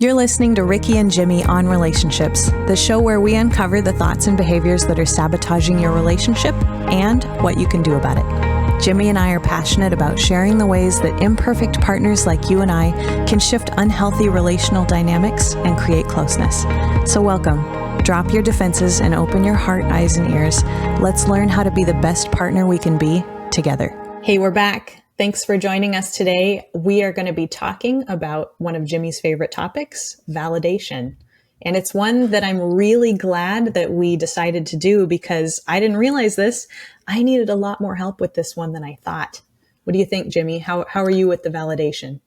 You're listening to Rikki and Jimmy on Relationships, the show where we uncover the thoughts and behaviors that are sabotaging your relationship and what you can do about it. Jimmy and I are passionate about sharing the ways that imperfect partners like you and I can shift unhealthy relational dynamics and create closeness. So welcome. Drop your defenses and open your heart, eyes, and ears. Let's learn how to be the best partner we can be together. Hey, we're back. Thanks for joining us today. We are going to be talking about one of Jimmy's favorite topics, validation. And it's one that I'm really glad that we decided to do because I didn't realize this. I needed a lot more help with this one than I thought. What do you think, Jimmy? How are you with the validation?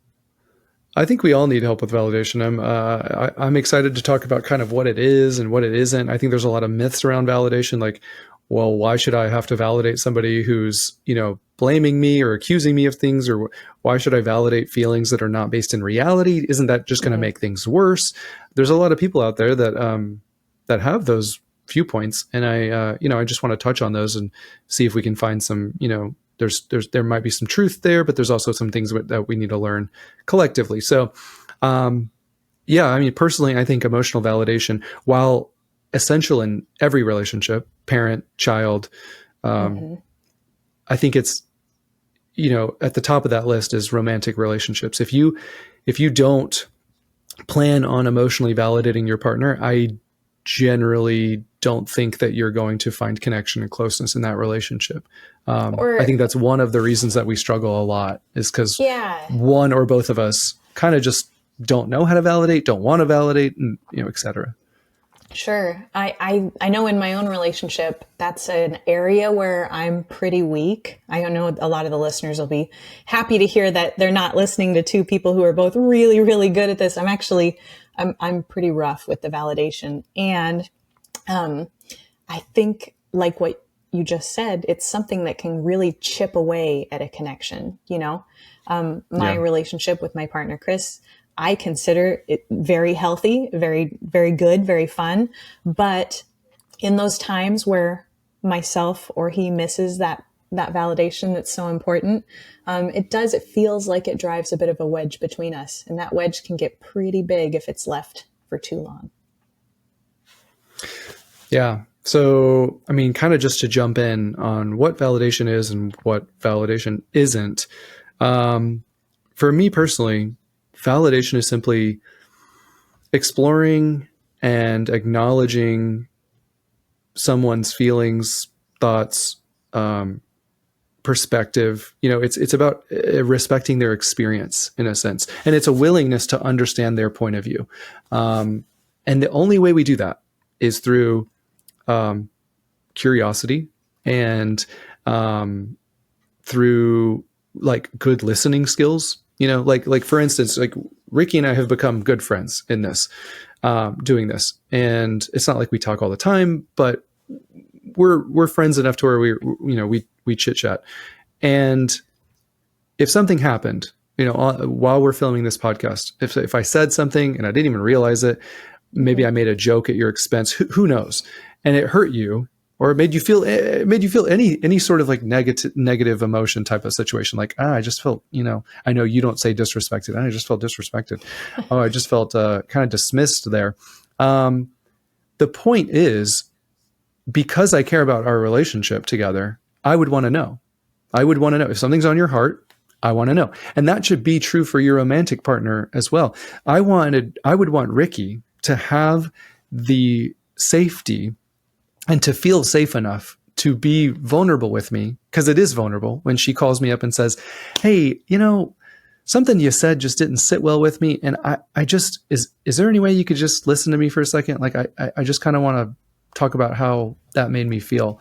I think we all need help with validation. I'm excited to talk about kind of what it is and what it isn't. I think there's a lot of myths around validation, like, well, why should I have to validate somebody who's, blaming me or accusing me of things? Or why should I validate feelings that are not based in reality? Isn't that just going to make things worse? There's a lot of people out there that that have those viewpoints. And I just want to touch on those and see if we can find some, there might be some truth there, but there's also some things that we need to learn collectively. So, personally, I think emotional validation, while essential in every relationship, parent, child, I think it's, at the top of that list is romantic relationships. If you don't plan on emotionally validating your partner, I generally don't think that you're going to find connection and closeness in that relationship. I think that's one of the reasons that we struggle a lot is because one or both of us kind of just don't know how to validate, don't want to validate, and et cetera. Sure. I know in my own relationship, that's an area where I'm pretty weak. I know a lot of the listeners will be happy to hear that they're not listening to two people who are both really, really good at this. I'm pretty rough with the validation. And I think like what you just said, it's something that can really chip away at a connection. My relationship with my partner, Chris, I consider it very healthy, very, very good, very fun. But in those times where myself or he misses that validation that's so important, it feels like it drives a bit of a wedge between us. And that wedge can get pretty big if it's left for too long. Yeah. So, kind of just to jump in on what validation is and what validation isn't. For me personally, validation is simply exploring and acknowledging someone's feelings, thoughts, perspective. It's about respecting their experience in a sense. And it's a willingness to understand their point of view. And the only way we do that is through curiosity and through like good listening skills. Like for instance, like Rikki and I have become good friends in this, doing this. And it's not like we talk all the time, but we're friends enough to where we chit chat. And if something happened, while we're filming this podcast, if I said something and I didn't even realize it, maybe I made a joke at your expense, who knows? And it hurt you. Or it made you feel any sort of like negative emotion type of situation. Like, I just felt, I know you don't say disrespected. I just felt disrespected. Oh, I just felt kind of dismissed there. The point is, because I care about our relationship together, I would want to know. I would want to know if something's on your heart. I want to know. And that should be true for your romantic partner as well. I would want Rikki to have the safety and to feel safe enough to be vulnerable with me, because it is vulnerable when she calls me up and says, hey, something you said just didn't sit well with me. And I just, is there any way you could just listen to me for a second? Like, I just kind of want to talk about how that made me feel.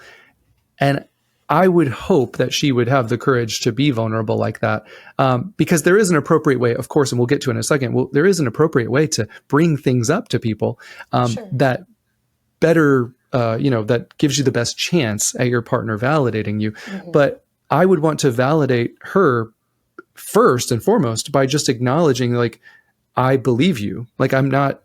And I would hope that she would have the courage to be vulnerable like that. Because there is an appropriate way, of course, and we'll get to it in a second. Well, there is an appropriate way to bring things up to people that better, that gives you the best chance at your partner validating you. Mm-hmm. But I would want to validate her first and foremost by just acknowledging, like, I believe you. Like, I'm not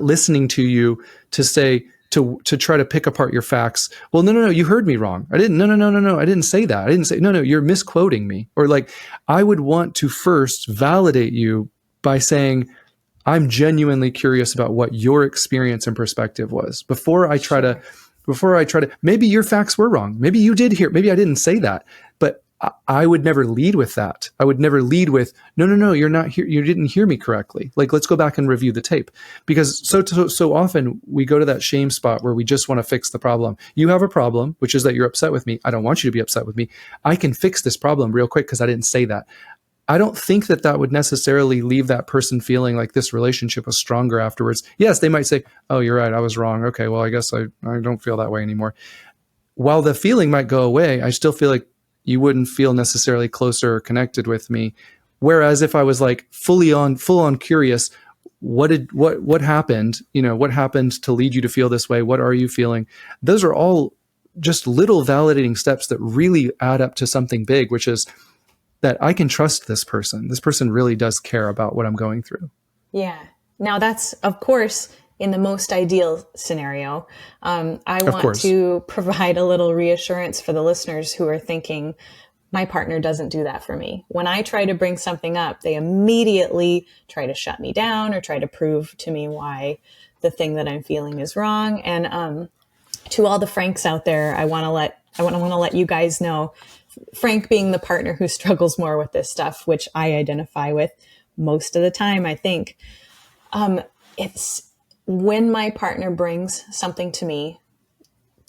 listening to you to say, to try to pick apart your facts. Well, no, you heard me wrong. I didn't, no, I didn't say that. I didn't say, no, you're misquoting me. Or like, I would want to first validate you by saying, I'm genuinely curious about what your experience and perspective was before I try to, maybe your facts were wrong. Maybe you did hear, maybe I didn't say that, but I would never lead with that. I would never lead with, no, you're not here. You didn't hear me correctly. Like, let's go back and review the tape, because so often we go to that shame spot where we just want to fix the problem. You have a problem, which is that you're upset with me. I don't want you to be upset with me. I can fix this problem real quick because I didn't say that. I don't think that would necessarily leave that person feeling like this relationship was stronger afterwards. Yes, they might say, oh, you're right, I was wrong. Okay, well, I guess I don't feel that way anymore. While the feeling might go away, I still feel like you wouldn't feel necessarily closer or connected with me. Whereas if I was like full on curious, what happened? What happened to lead you to feel this way? What are you feeling? Those are all just little validating steps that really add up to something big, which is that I can trust this person. This person really does care about what I'm going through. Yeah. Now that's, of course, in the most ideal scenario. I want to provide a little reassurance for the listeners who are thinking, my partner doesn't do that for me. When I try to bring something up, they immediately try to shut me down or try to prove to me why the thing that I'm feeling is wrong. And to all the Franks out there, I want to let you guys know, Frank being the partner who struggles more with this stuff, which I identify with most of the time, I think. It's when my partner brings something to me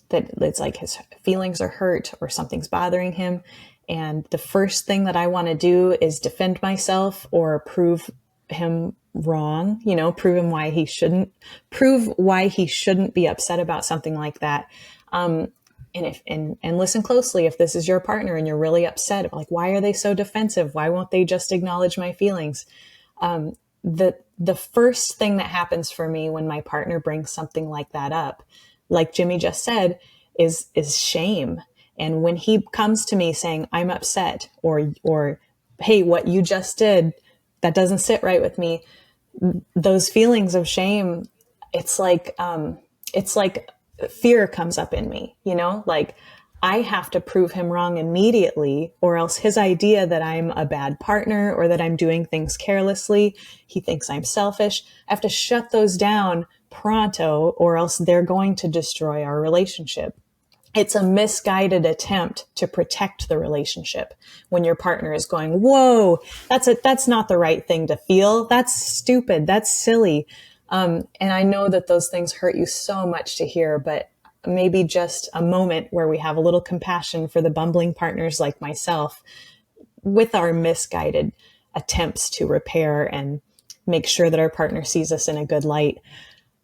that it's like his feelings are hurt or something's bothering him, and the first thing that I want to do is defend myself or prove him wrong, prove why he shouldn't be upset about something like that. And listen closely if this is your partner and you're really upset, like, why are they so defensive? Why won't they just acknowledge my feelings? The first thing that happens for me when my partner brings something like that up, like Jimmy just said, is shame. And when he comes to me saying, I'm upset, or hey, what you just did, that doesn't sit right with me, those feelings of shame, it's like fear comes up in me, like I have to prove him wrong immediately, or else his idea that I'm a bad partner or that I'm doing things carelessly, he thinks I'm selfish. I have to shut those down pronto, or else they're going to destroy our relationship. It's a misguided attempt to protect the relationship when your partner is going, whoa, that's not the right thing to feel. That's stupid. That's silly. And I know that those things hurt you so much to hear, but maybe just a moment where we have a little compassion for the bumbling partners like myself with our misguided attempts to repair and make sure that our partner sees us in a good light.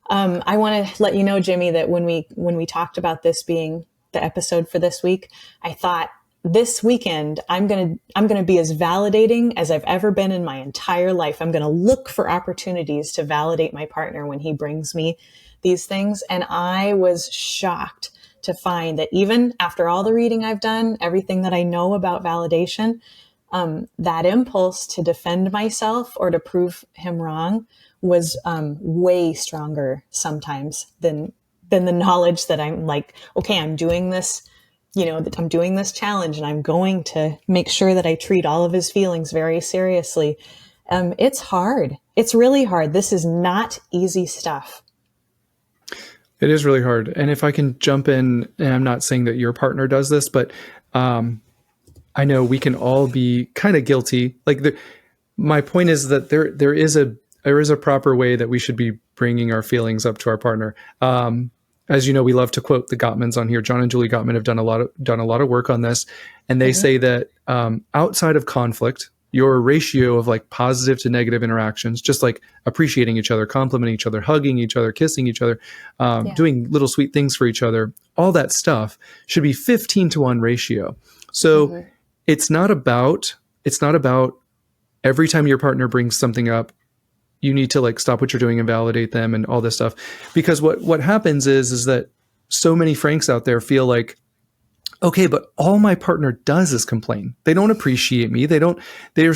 I want to let you know, Jimmy, that when we talked about this being the episode for this week, I thought this weekend, I'm going to be as validating as I've ever been in my entire life. I'm going to look for opportunities to validate my partner when he brings me these things. And I was shocked to find that even after all the reading I've done, everything that I know about validation, that impulse to defend myself or to prove him wrong was way stronger sometimes than the knowledge that I'm like, okay, I'm doing this, that I'm doing this challenge and I'm going to make sure that I treat all of his feelings very seriously. It's hard. It's really hard. This is not easy stuff. It is really hard. And if I can jump in, and I'm not saying that your partner does this, but I know we can all be kind of guilty. Like my point is that there is a proper way that we should be bringing our feelings up to our partner. As you know, we love to quote the Gottmans on here. John and Julie Gottman have done a lot of work on this, and they say that outside of conflict, your ratio of like positive to negative interactions, just like appreciating each other, complimenting each other, hugging each other, kissing each other, doing little sweet things for each other, all that stuff should be 15-1 ratio. So it's not about every time your partner brings something up, you need to like stop what you're doing and validate them and all this stuff. Because what happens is that so many Franks out there feel like, okay, but all my partner does is complain. They don't appreciate me. There's no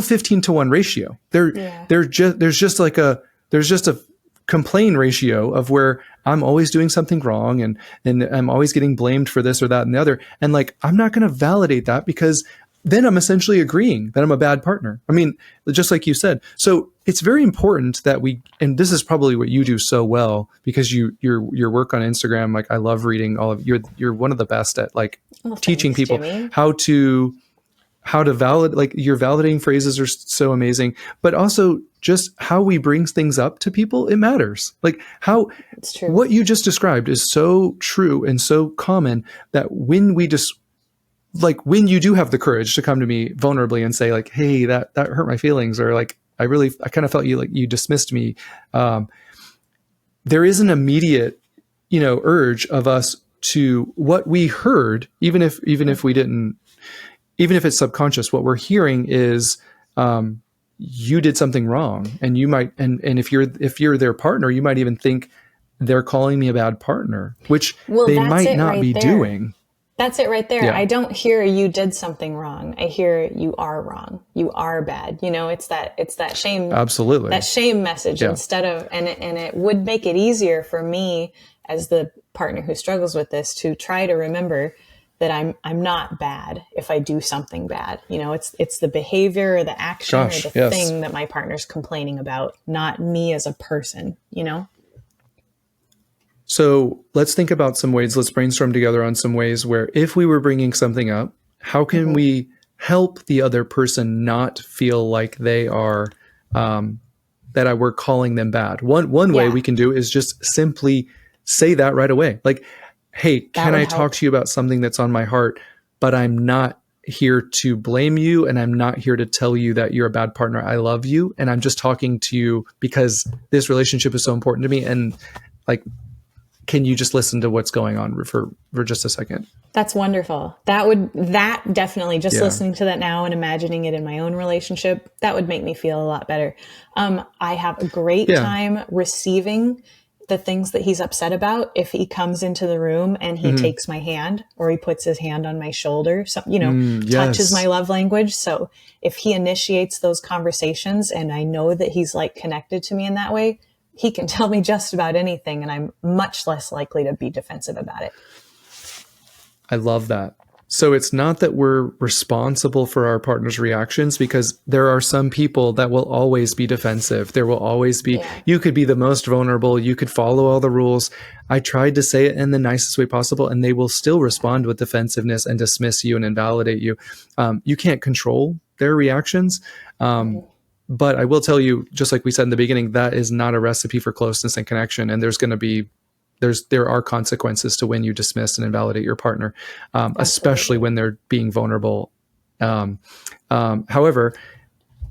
15-1 ratio. There's just a complain ratio of where I'm always doing something wrong and I'm always getting blamed for this or that and the other. And like, I'm not going to validate that because then I'm essentially agreeing that I'm a bad partner. I mean, just like you said. So it's very important that and this is probably what you do so well, because your work on Instagram, like I love reading all of you're one of the best at like teaching people Jimmy. how to validate, like your validating phrases are so amazing, but also just how we bring things up to people. It matters. Like It's true. what you just described is so true and so common that when when you do have the courage to come to me vulnerably and say like, hey, that hurt my feelings, or like, I kind of felt you dismissed me. There is an immediate, urge of us to what we heard, even if we didn't, even if it's subconscious, what we're hearing is, you did something wrong. And you might, and if you're their partner, you might even think they're calling me a bad partner, which they might not be doing. That's it right there. Yeah. I don't hear you did something wrong. I hear you are wrong. You are bad. It's that shame. Absolutely. That shame message instead of, and it would make it easier for me as the partner who struggles with this to try to remember that I'm not bad if I do something bad. It's the behavior or the action or the thing that my partner's complaining about, not me as a person, So let's think about some ways, let's brainstorm together on some ways where if we were bringing something up, how can we help the other person not feel like they are, that we're calling them bad? One way we can do is just simply say that right away. Like, hey, can I talk to you about something that's on my heart, but I'm not here to blame you. And I'm not here to tell you that you're a bad partner. I love you. And I'm just talking to you because this relationship is so important to me. And like, can you just listen to what's going on for just a second? That's wonderful. That definitely, just listening to that now and imagining it in my own relationship, that would make me feel a lot better. I have a great time receiving the things that he's upset about. If he comes into the room and he takes my hand, or he puts his hand on my shoulder, so, touch is my love language. So if he initiates those conversations and I know that he's like connected to me in that way, he can tell me just about anything and I'm much less likely to be defensive about it. I love that. So it's not that we're responsible for our partner's reactions, because there are some people that will always be defensive. There will always be, you could be the most vulnerable. You could follow all the rules. I tried to say it in the nicest way possible, and they will still respond with defensiveness and dismiss you and invalidate you. You can't control their reactions. But I will tell you, just like we said in the beginning, that is not a recipe for closeness and connection. And there are consequences to when you dismiss and invalidate your partner, especially when they're being vulnerable. However,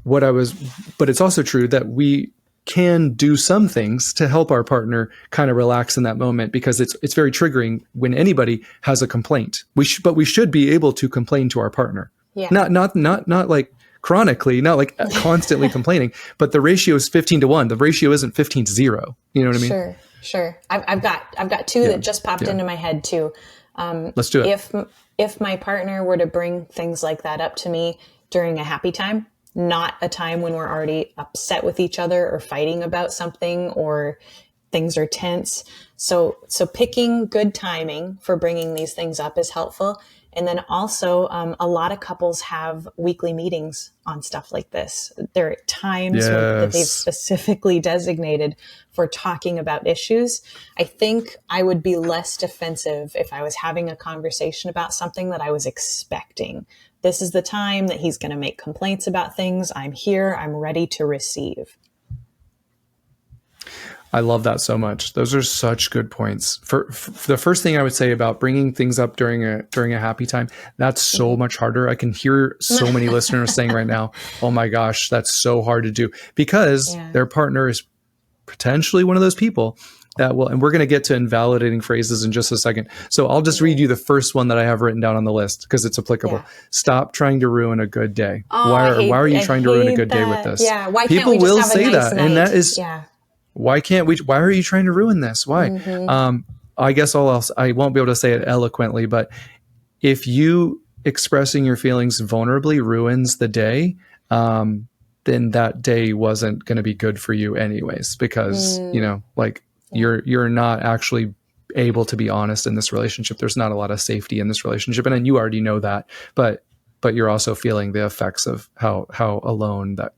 but it's also true that we can do some things to help our partner kind of relax in that moment, because it's very triggering when anybody has a complaint. But we should be able to complain to our partner. Yeah. Not like chronically, not like constantly complaining, but the ratio is 15-1. The ratio isn't 15-0. You know what I mean? Sure. I've got two that just popped into my head too. Let's do it. If my partner were to bring things like that up to me during a happy time, not a time when we're already upset with each other or fighting about something or things are tense. So picking good timing for bringing these things up is helpful. And then also, a lot of couples have weekly meetings on stuff like this. There are times that they've specifically designated for talking about issues. I think I would be less defensive if I was having a conversation about something that I was expecting. This is the time that he's going to make complaints about things. I'm here. I'm ready to receive. I love that so much. Those are such good points. For the first thing I would say about bringing things up during a happy time, that's so much harder. I can hear so many listeners saying right now, "Oh my gosh, that's so hard to do," because their partner is potentially one of those people that will. And we're going to get to invalidating phrases in just a second. So I'll just read you the first one that I have written down on the list because it's applicable. Yeah. Stop trying to ruin a good day. Why are you trying to ruin a good day with this? Yeah. Why people can't we just will have say a nice that, night? and that is. Yeah. Why are you trying to ruin this? Why? I guess I won't be able to say it eloquently, but if you expressing your feelings vulnerably ruins the day, then that day wasn't going to be good for you anyways, because, you're not actually able to be honest in this relationship. There's not a lot of safety in this relationship. And then you already know that, but you're also feeling the effects of how alone that,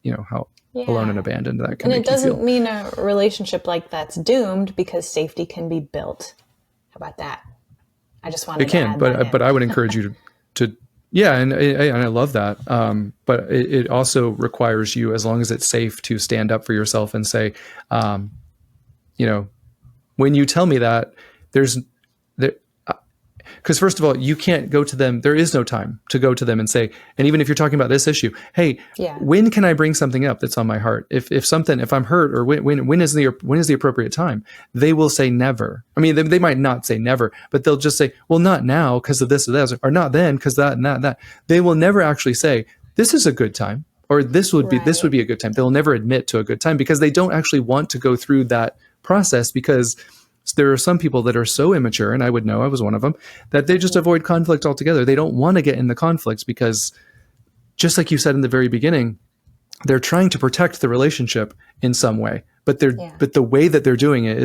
alone and abandoned. That can and make it doesn't you feel. mean a relationship like that's doomed, because safety can be built. How about that? I just wanted It can, to add that but in. I would encourage you to yeah, and I love that. But it also requires you, as long as it's safe, to stand up for yourself and say, you know, when you tell me that, there's there, because first of all, you can't go to them. There is no time to go to them and say, and even if you're talking about this issue, hey, when can I bring something up that's on my heart? If I'm hurt, or when is the appropriate time? They will say never. I mean, they might not say never, but they'll just say, well, not now because of this or that, or not then because that and that and that. They will never actually say, this is a good time, or this would be a good time. They'll never admit to a good time, because they don't actually want to go through that process, because there are some people that are so immature, and I would know, I was one of them, that they just avoid conflict altogether. They don't want to get in the conflicts because, just like you said in the very beginning, they're trying to protect the relationship in some way, but but the way that they're doing it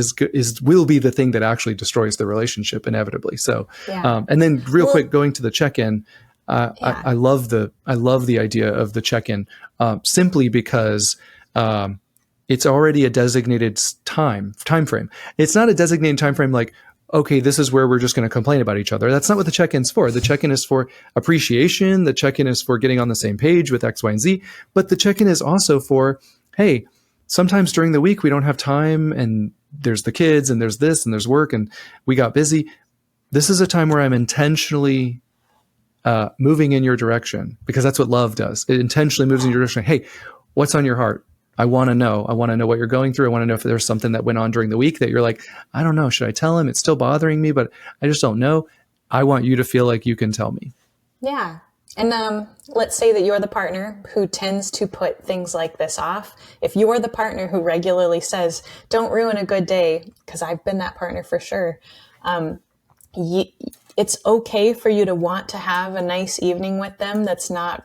will be the thing that actually destroys the relationship inevitably. So, and then real quick, going to the check-in, I love the idea of the check-in, simply because, it's already a designated time frame. It's not a designated time frame like, okay, this is where we're just going to complain about each other. That's not what the check-in's for. The check-in is for appreciation. The check-in is for getting on the same page with X, Y, and Z. But the check-in is also for, hey, sometimes during the week we don't have time, and there's the kids, and there's this, and there's work, and we got busy. This is a time where I'm intentionally moving in your direction, because that's what love does. It intentionally moves in your direction. Hey, what's on your heart? I want to know. I want to know what you're going through. I want to know if there's something that went on during the week that you're like, I don't know. Should I tell him? It's still bothering me, but I just don't know. I want you to feel like you can tell me. Yeah. And let's say that you're the partner who tends to put things like this off. If you're the partner who regularly says, don't ruin a good day, because I've been that partner for sure. It's okay for you to want to have a nice evening with them. That's not,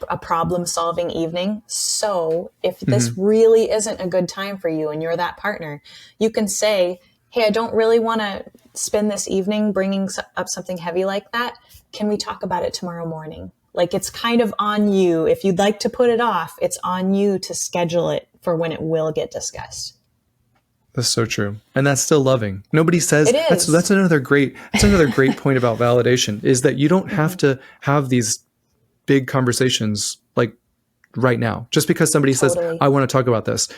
a problem-solving evening. So if this really isn't a good time for you and you're that partner, you can say, hey, I don't really want to spend this evening bringing up something heavy like that. Can we talk about it tomorrow morning? Like, it's kind of on you. If you'd like to put it off, it's on you to schedule it for when it will get discussed. That's so true. And that's still loving. Nobody says it is. That's another great point about validation, is that you don't have to have these big conversations like right now. Just because somebody says, I want to talk about this.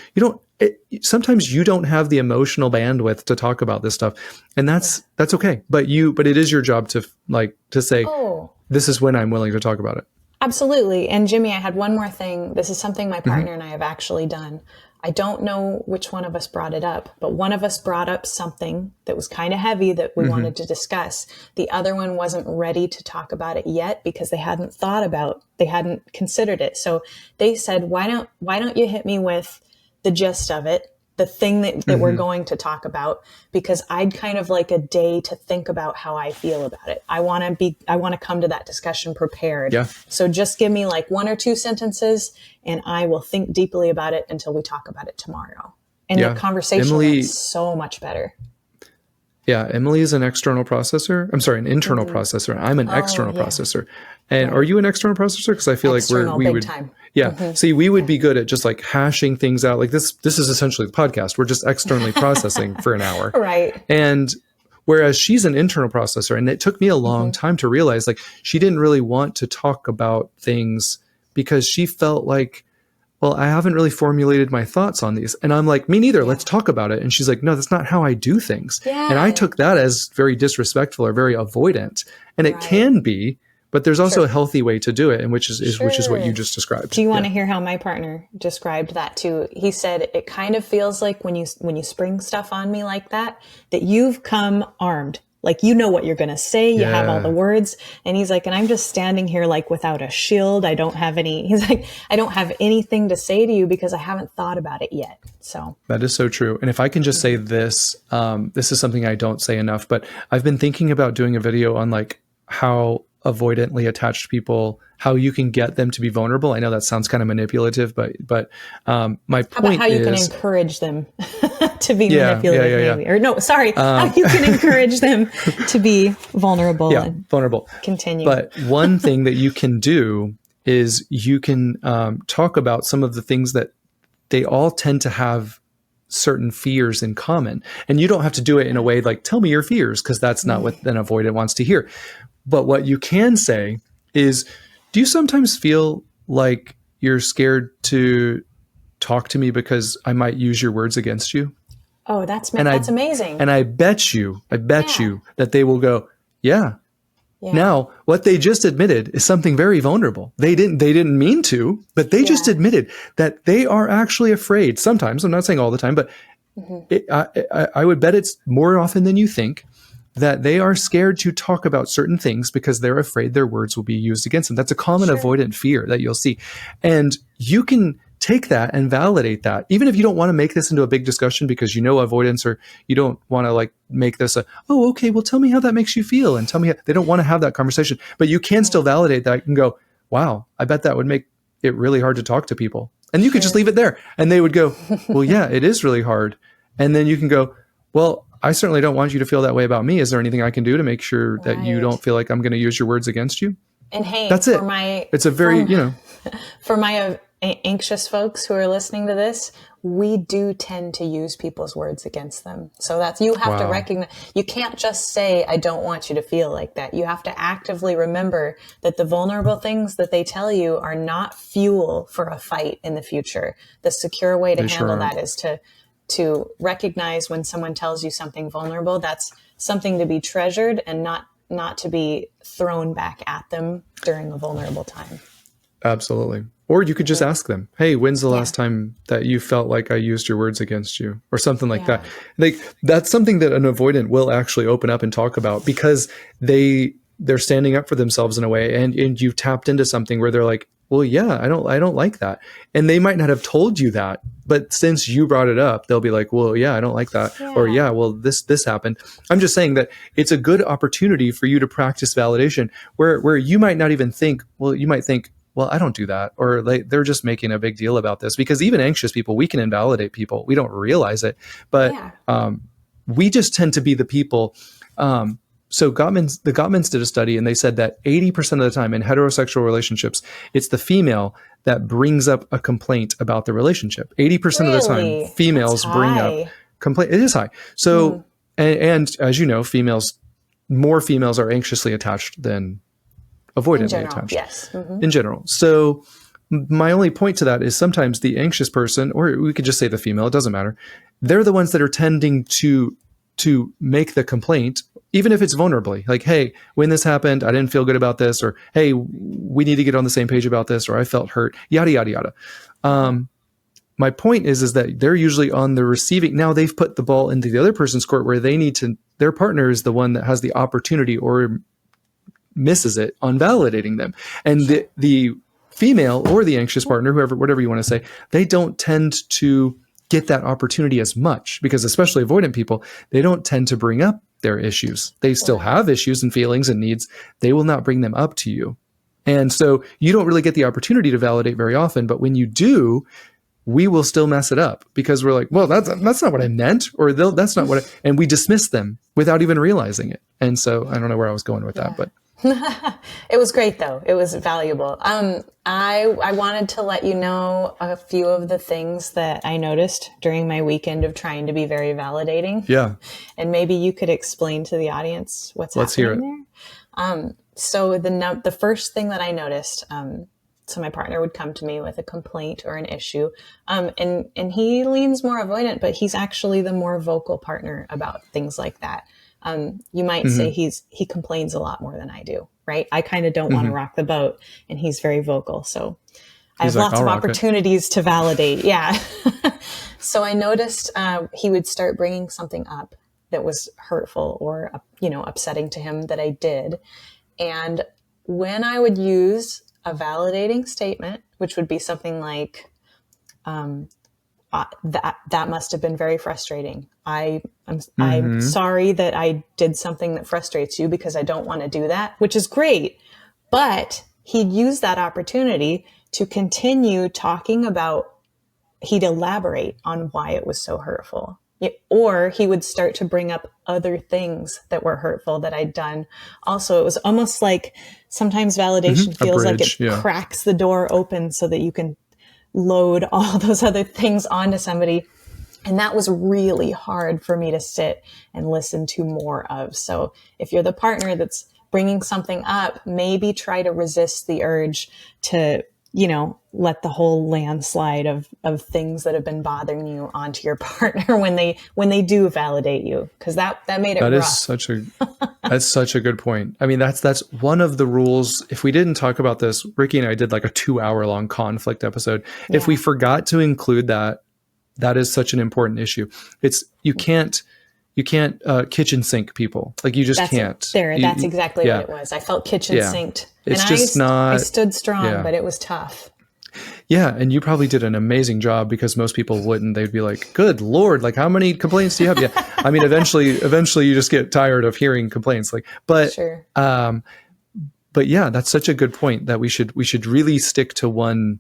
Sometimes you don't have the emotional bandwidth to talk about this stuff. And that's okay. But it is your job to say, this is when I'm willing to talk about it. Absolutely. And Jimmy, I had one more thing. This is something my partner and I have actually done. I don't know which one of us brought it up, but one of us brought up something that was kind of heavy that we wanted to discuss. The other one wasn't ready to talk about it yet because they hadn't considered it. So they said, why don't you hit me with the gist of it, the thing that we're going to talk about, because I'd kind of like a day to think about how I feel about it. I want to come to that discussion prepared. Yeah. So just give me like 1 or 2 sentences and I will think deeply about it until we talk about it tomorrow. And the conversation went so much better. Yeah. Emily is an external processor. I'm sorry, an internal processor. I'm an external processor. And are you an external processor? Because I feel external, we would, time. Yeah. See, we would be good at just like hashing things out. Like this is essentially the podcast. We're just externally processing for an hour. Right. And whereas she's an internal processor, and it took me a long time to realize, like, she didn't really want to talk about things because she felt like, well, I haven't really formulated my thoughts on these. And I'm like, me neither. Let's talk about it. And she's like, no, that's not how I do things. Yeah. And I took that as very disrespectful or very avoidant. And it can be, but there's also a healthy way to do it, and which is what you just described. Do you want to hear how my partner described that too? He said, it kind of feels like when you spring stuff on me like that you've come armed. Like, you know what you're going to say. You have all the words. And he's like, and I'm just standing here like without a shield. He's like, I don't have anything to say to you because I haven't thought about it yet. So that is so true. And if I can just say this, this is something I don't say enough, but I've been thinking about doing a video on like how avoidantly attached people, how you can get them to be vulnerable. I know that sounds kind of manipulative, but my point is... How about how you can encourage them to be manipulative, maybe. Or no, sorry, how you can encourage them to be vulnerable. Vulnerable. Continue. But one thing that you can do is you can talk about some of the things that they all tend to have certain fears in common. And you don't have to do it in a way like, tell me your fears, because that's not what an avoidant wants to hear. But what you can say is, do you sometimes feel like you're scared to talk to me because I might use your words against you? Oh, that's And amazing. And I bet you that they will go, yeah. Yeah. Now, what they just admitted is something very vulnerable. They didn't mean to, but they just admitted that they are actually afraid. Sometimes, I'm not saying all the time, but I would bet it's more often than you think that they are scared to talk about certain things because they're afraid their words will be used against them. That's a common avoidant fear that you'll see. And you can take that and validate that, even if you don't want to make this into a big discussion because you know avoidance, or you don't want to like make this oh, okay, well, tell me how that makes you feel, and tell me they don't want to have that conversation, but you can still validate that and go, wow, I bet that would make it really hard to talk to people. And you could just leave it there, and they would go, well, yeah, it is really hard. And then you can go, well, I certainly don't want you to feel that way about me. Is there anything I can do to make sure that you don't feel like I'm going to use your words against you? And hey, that's it. It's a very, for my anxious folks who are listening to this, we do tend to use people's words against them. So that's, you have to recognize, you can't just say, I don't want you to feel like that. You have to actively remember that the vulnerable things that they tell you are not fuel for a fight in the future. The secure way to handle that is to recognize when someone tells you something vulnerable, that's something to be treasured and not to be thrown back at them during a vulnerable time. Absolutely. Or you could just ask them, hey, when's the last time that you felt like I used your words against you, or something like that. Like, that's something that an avoidant will actually open up and talk about, because they're standing up for themselves in a way, and you've tapped into something where they're like, well, yeah, I don't like that. And they might not have told you that, but since you brought it up, they'll be like, well, yeah, I don't like that. Yeah. Or yeah, well, this happened. I'm just saying that it's a good opportunity for you to practice validation where you might not even think, well, you might think, well, I don't do that. Or they're just making a big deal about this, because even anxious people, we can invalidate people. We don't realize it, but we just tend to be the people. So the Gottmans did a study, and they said that 80% of the time in heterosexual relationships, it's the female that brings up a complaint about the relationship. 80% of the time, females bring up complaint. It is high. So, and as you know, more females are anxiously attached than avoidantly attached. Yes. Mm-hmm. In general. So my only point to that is sometimes the anxious person, or we could just say the female, it doesn't matter. They're the ones that are tending to make the complaint, even if it's vulnerably, like, hey, when this happened, I didn't feel good about this, or hey, we need to get on the same page about this, or I felt hurt, yada, yada, yada. My point is that they're usually on the receiving. Now they've put the ball into the other person's court where they need to, their partner is the one that has the opportunity or misses it on validating them. And the female or the anxious partner, whatever you want to say, they don't tend to get that opportunity as much, because especially avoidant people, they don't tend to bring up their issues. They still have issues and feelings and needs. They will not bring them up to you. And so you don't really get the opportunity to validate very often, but when you do, we will still mess it up, because we're like, well, that's not what I meant, or that's not what and we dismiss them without even realizing it. And so I don't know where I was going with that, but it was great though. It was valuable. I wanted to let you know a few of the things that I noticed during my weekend of trying to be very validating. Yeah. And maybe you could explain to the audience what's happening there. So the first thing that I noticed, so my partner would come to me with a complaint or an issue, and he leans more avoidant, but he's actually the more vocal partner about things like that. You might say he complains a lot more than I do, right? I kind of don't want to rock the boat, and he's very vocal. So I have lots of opportunities to validate. Yeah. So I noticed he would start bringing something up that was hurtful or, upsetting to him that I did. And when I would use a validating statement, which would be something like, that must have been very frustrating. I'm sorry that I did something that frustrates you, because I don't want to do that, which is great. But he'd use that opportunity to continue talking about, he'd elaborate on why it was so hurtful. Or he would start to bring up other things that were hurtful that I'd done. Also, it was almost like sometimes validation feels like it cracks the door open so that you can load all those other things onto somebody. And that was really hard for me to sit and listen to more of. So if you're the partner that's bringing something up, maybe try to resist the urge to, let the whole landslide of things that have been bothering you onto your partner when they do validate you. Cause that made it rough. That's such a good point. I mean, that's one of the rules. If we didn't talk about this, Rikki and I did like a 2-hour-long conflict episode. Yeah. If we forgot to include that is such an important issue. You can't kitchen sink people. Like you just can't. That's exactly what it was. I felt kitchen sinked. It's and just I stood strong, but it was tough. Yeah. And you probably did an amazing job because most people wouldn't. They'd be like, good Lord, like how many complaints do you have? Yeah. I mean, eventually you just get tired of hearing complaints. Sure. But yeah, that's such a good point that we should really stick to one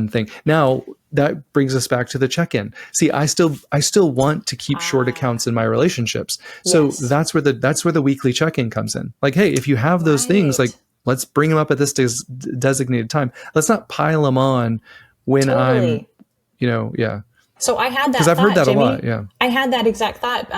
thing. Now that brings us back to the check-in. See, I still want to keep short accounts in my relationships. So that's where the weekly check-in comes in. Like, hey, if you have those things, like let's bring them up at this designated time. Let's not pile them on when I'm. So I had that because I've heard that Jimmy, a lot. Yeah, I had that exact thought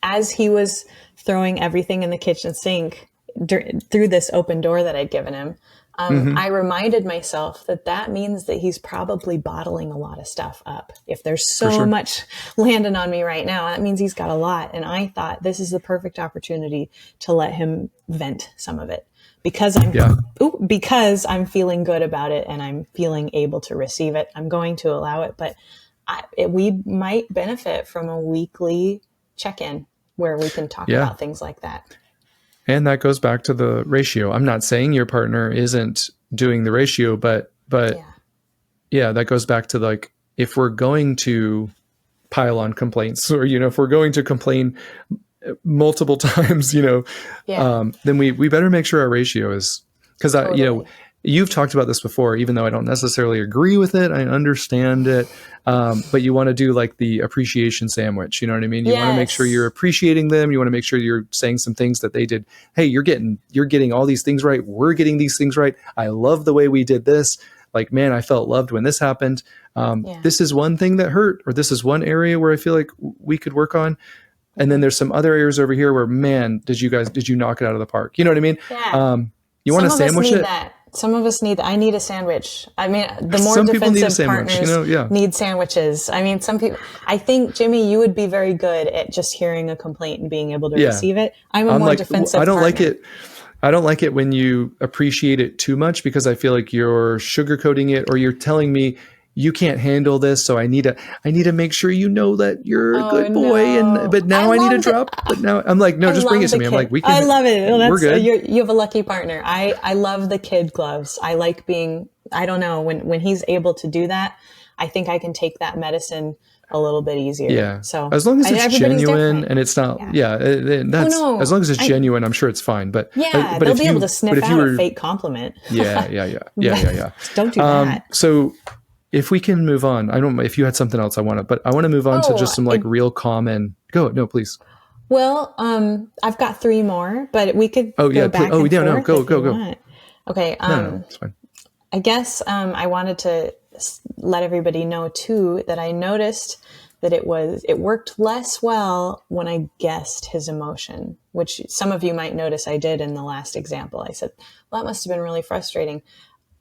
as he was throwing everything in the kitchen sink through this open door that I'd given him. I reminded myself that means that he's probably bottling a lot of stuff up. If there's so much landing on me right now, that means he's got a lot. And I thought this is the perfect opportunity to let him vent some of it because I'm feeling good about it and I'm feeling able to receive it. I'm going to allow it, but we might benefit from a weekly check-in where we can talk about things like that. And that goes back to the ratio. I'm not saying your partner isn't doing the ratio, but that goes back to like, if we're going to pile on complaints or, if we're going to complain multiple times, then we better make sure our ratio is, because you've talked about this before, even though I don't necessarily agree with it. I understand it. But you want to do like the appreciation sandwich. You know what I mean? You want to make sure you're appreciating them. You want to make sure you're saying some things that they did. Hey, you're getting all these things right. We're getting these things right. I love the way we did this. Like, man, I felt loved when this happened. This is one thing that hurt, or this is one area where I feel like we could work on. And then there's some other areas over here where, man, did you knock it out of the park? You know what I mean? Yeah. You want to sandwich it? Some of us I need a sandwich. I mean, the more defensive partners need sandwiches. I mean, I think, Jimmy, you would be very good at just hearing a complaint and being able to receive it. I'm more defensive I don't partner. I don't like it when you appreciate it too much because I feel like you're sugarcoating it or you're telling me you can't handle this. So I need to make sure that you're a good boy. But now I need to drop. But now I'm like, no, just bring it to me. I'm like, I love it. We're good. You have a lucky partner. I love the kid gloves. I like being, I don't know, when he's able to do that, I think I can take that medicine a little bit easier. Yeah. So as long as it's genuine and it's not, as long as it's genuine, I'm sure it's fine. But but they'll be able to sniff out a fake compliment. Yeah. Don't do that. So if we can move on, I don't know if you had something else I want to move on to just some real common. Go. No, please. Well, I've got 3 more, but we could go back and forth. Go. Okay. No, it's fine. I guess I wanted to let everybody know too that I noticed that it worked less well when I guessed his emotion, which some of you might notice I did in the last example. I said, well, that must have been really frustrating.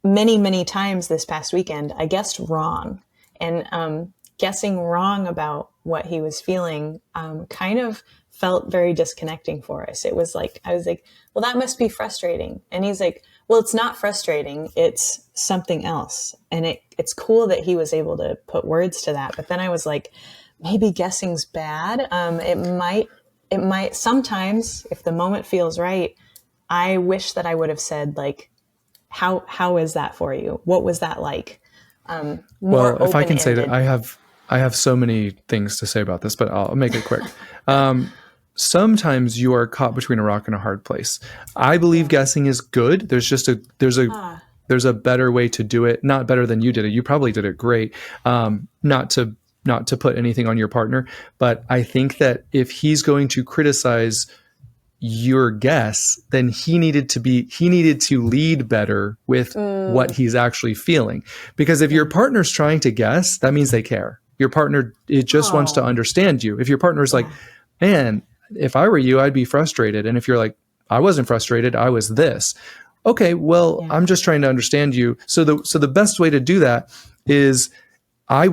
Many, many times this past weekend, I guessed wrong. And guessing wrong about what he was feeling kind of felt very disconnecting for us. It was like, I was like, well, that must be frustrating. And he's like, well, it's not frustrating. It's something else. And it's cool that he was able to put words to that. But then I was like, maybe guessing's bad. It might sometimes, if the moment feels right, I wish that I would have said like, how is that for you? What was that like? Well, if I can say that I have so many things to say about this, but I'll make it quick. Sometimes you are caught between a rock and a hard place. I believe guessing is good. There's a better way to do it. Not better than you did it. You probably did it great. Not to not to put anything on your partner, but I think that if he's going to criticize your guess, then he needed to lead better with what he's actually feeling. Because if your partner's trying to guess, that means they care. Your partner, it just wants to understand you. If your partner's like, man, if I were you, I'd be frustrated. And if you're like, I wasn't frustrated, I was this. Okay, well, I'm just trying to understand you. So the best way to do that is I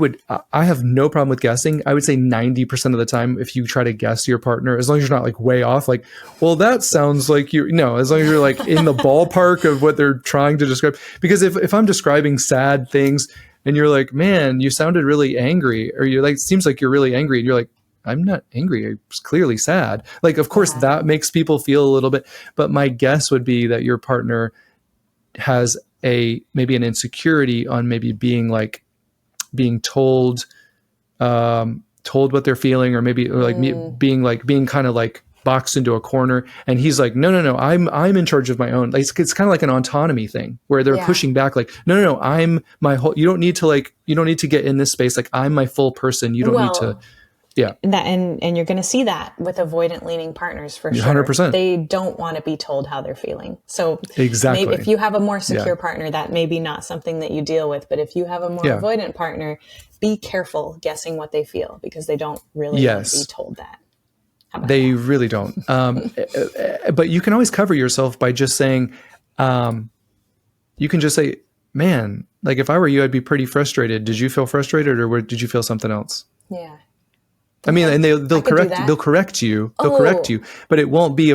have no problem with guessing. I would say 90% of the time, if you try to guess your partner, as long as you're not like way off, like, well, that sounds like as long as you're like in the ballpark of what they're trying to describe. Because if I'm describing sad things and you're like, man, you sounded really angry, or you're like, it seems like you're really angry, and you're like, I'm not angry, I was clearly sad. Like, of course, that makes people feel a little bit, but my guess would be that your partner has maybe an insecurity on maybe being told what they're feeling, or maybe being kind of like boxed into a corner, and he's like, no, I'm in charge of my own. Like, it's kind of like an autonomy thing where they're pushing back, like, no, I'm my whole, you don't need to get in this space. Like, I'm my full person. You don't need to. Yeah. And you're going to see that with avoidant leaning partners for sure. 100%. They don't want to be told how they're feeling. So exactly. maybe if you have a more secure partner, that may be not something that you deal with. But if you have a more avoidant partner, be careful guessing what they feel, because they don't really want to be told that. They really don't. But you can always cover yourself by just saying, you can just say, man, like, if I were you, I'd be pretty frustrated. Did you feel frustrated, or did you feel something else? Yeah. I mean, and they'll correct you, but it won't be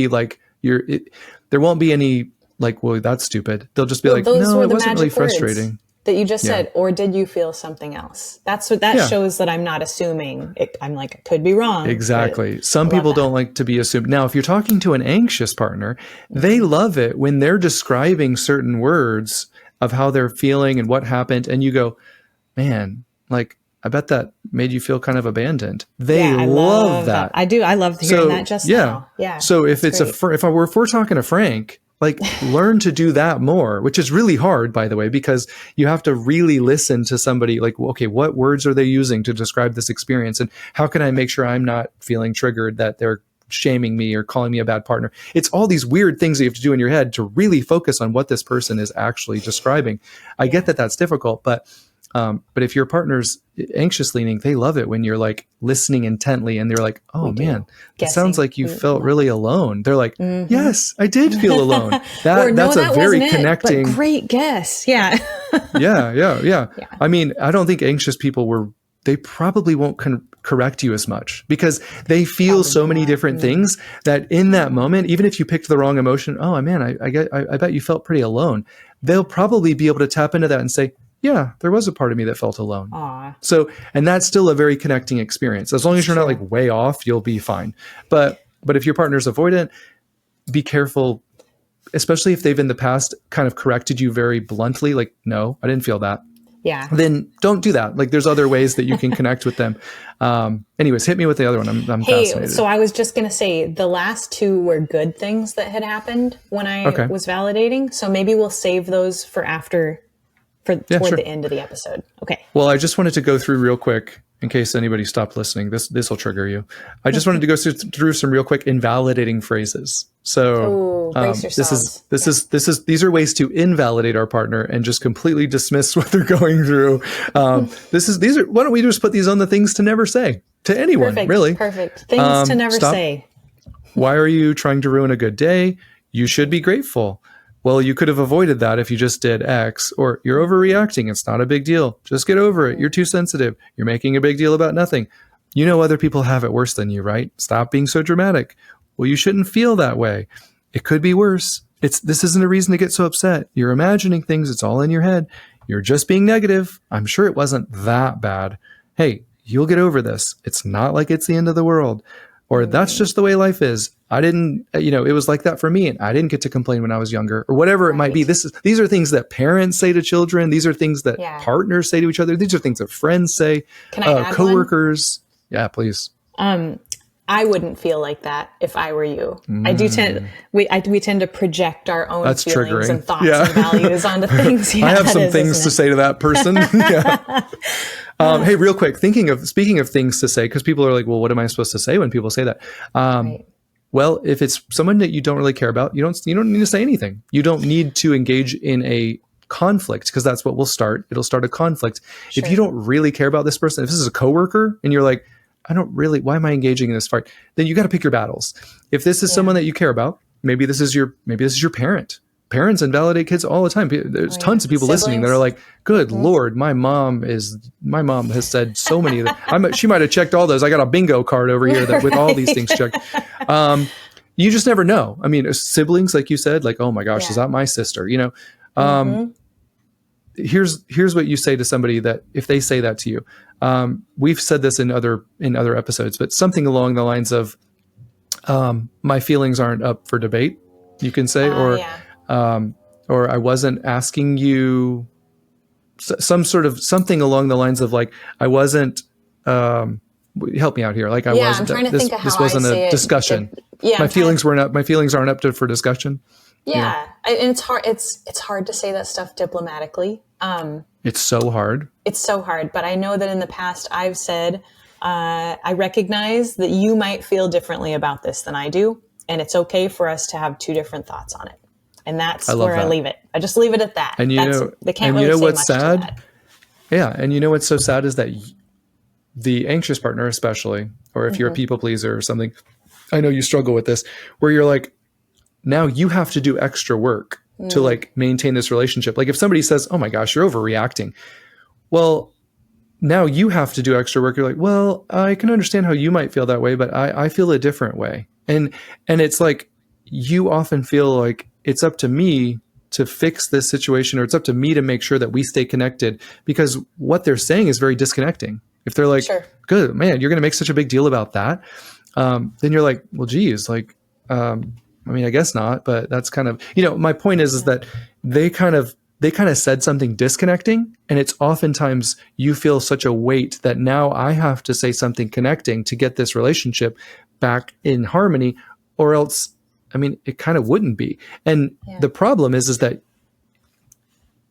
like there won't be any like, well, that's stupid. They'll just be like, no, it wasn't really frustrating. That you just said, or did you feel something else? That's what that shows, that I'm not assuming. I'm like, I could be wrong. Exactly. Some people don't like to be assumed. Now, if you're talking to an anxious partner, they love it when they're describing certain words of how they're feeling and what happened, and you go, man, like, I bet that made you feel kind of abandoned. They love that. I do. I love hearing that just now. Yeah. So if it's if we're talking to Frank, like, learn to do that more, which is really hard, by the way, because you have to really listen to somebody. Like, okay, what words are they using to describe this experience? And how can I make sure I'm not feeling triggered that they're shaming me or calling me a bad partner? It's all these weird things that you have to do in your head to really focus on what this person is actually describing. I get that that's difficult, but if your partner's anxious leaning, they love it when you're like listening intently, and they're like, oh man, it sounds like you felt really alone. They're like, yes, I did feel alone. That's a very connecting. But great guess. Yeah. yeah. I mean, I don't think anxious people they probably won't correct you as much, because they feel so many different things that in that moment, even if you picked the wrong emotion, oh man, I bet you felt pretty alone. They'll probably be able to tap into that and say, yeah, there was a part of me that felt alone. Aww. So, and that's still a very connecting experience. As long as you're not like way off, you'll be fine. But if your partner's avoidant, be careful, especially if they've in the past kind of corrected you very bluntly, like, no, I didn't feel that. Yeah. Then don't do that. Like, there's other ways that you can connect with them. Anyways, hit me with the other one. I'm fascinated. So I was just going to say, the last two were good things that had happened when I was validating. So maybe we'll save those for toward the end of the episode. Okay. Well, I just wanted to go through real quick, in case anybody stopped listening. This will trigger you. I just wanted to go through some real quick invalidating phrases. So these are ways to invalidate our partner and just completely dismiss what they're going through. Why don't we just put these on the things to never say to anyone? Really? Perfect. Things to never say. Why are you trying to ruin a good day? You should be grateful. Well, you could have avoided that if you just did X. Or you're overreacting. It's not a big deal. Just get over it. You're too sensitive. You're making a big deal about nothing. You know other people have it worse than you, right? Stop being so dramatic. Well, you shouldn't feel that way. It could be worse. This isn't a reason to get so upset. You're imagining things. It's all in your head. You're just being negative. I'm sure it wasn't that bad. Hey, you'll get over this. It's not like it's the end of the world. Or that's just the way life is. I didn't, it was like that for me, and I didn't get to complain when I was younger, or whatever it might be. These are things that parents say to children. These are things that partners say to each other. These are things that friends say. Can I add coworkers? One? Yeah, please. I wouldn't feel like that if I were you. I do we tend to project our own feelings triggering. And thoughts and values onto things. I have some things to say to that person. Hey, real quick, speaking of things to say, because people are like, well, what am I supposed to say when people say that? Right. Well, if it's someone that you don't really care about, you don't need to say anything. You don't need to engage in a conflict, because that's what will start. It'll start a conflict. Sure. If you don't really care about this person, if this is a coworker and you're like, why am I engaging in this fight? Then you got to pick your battles. If this is someone that you care about, maybe this is your parent. Parents invalidate kids all the time. There's tons of people listening that are like, good Lord, my mom has said so many of that. She might've checked all those. I got a bingo card over here with all these things checked. You just never know. I mean, siblings, like you said, like, oh my gosh, is that my sister? Here's what you say to somebody that if they say that to you, we've said this in other episodes, but something along the lines of, my feelings aren't up for debate, you can say, or I wasn't asking you something along the lines of like, I wasn't, help me out here. Like I wasn't, I'm trying to think of how this wasn't I say a discussion. My feelings aren't up for discussion. Yeah. And it's hard. It's hard to say that stuff diplomatically. It's so hard. But I know that in the past I've said, I recognize that you might feel differently about this than I do. And it's okay for us to have two different thoughts on it. And that's where I leave it. I just leave it at that. And they can't really say what's much sad? To that. Yeah. And you know what's so sad is that the anxious partner, especially, or if you're a people pleaser or something, I know you struggle with this, where you're like, now you have to do extra work to like maintain this relationship. Like if somebody says, oh my gosh, you're overreacting. Well, now you have to do extra work. You're like, well, I can understand how you might feel that way, but I feel a different way. And it's like, you often feel like it's up to me to fix this situation, or it's up to me to make sure that we stay connected, because what they're saying is very disconnecting. If they're like, good man, you're going to make such a big deal about that. Then you're like, well, geez, like, I mean, I guess not, but that's kind of, my point is that they kind of said something disconnecting, and it's oftentimes you feel such a weight that now I have to say something connecting to get this relationship back in harmony, or else, I mean, it kind of wouldn't be. And the problem is that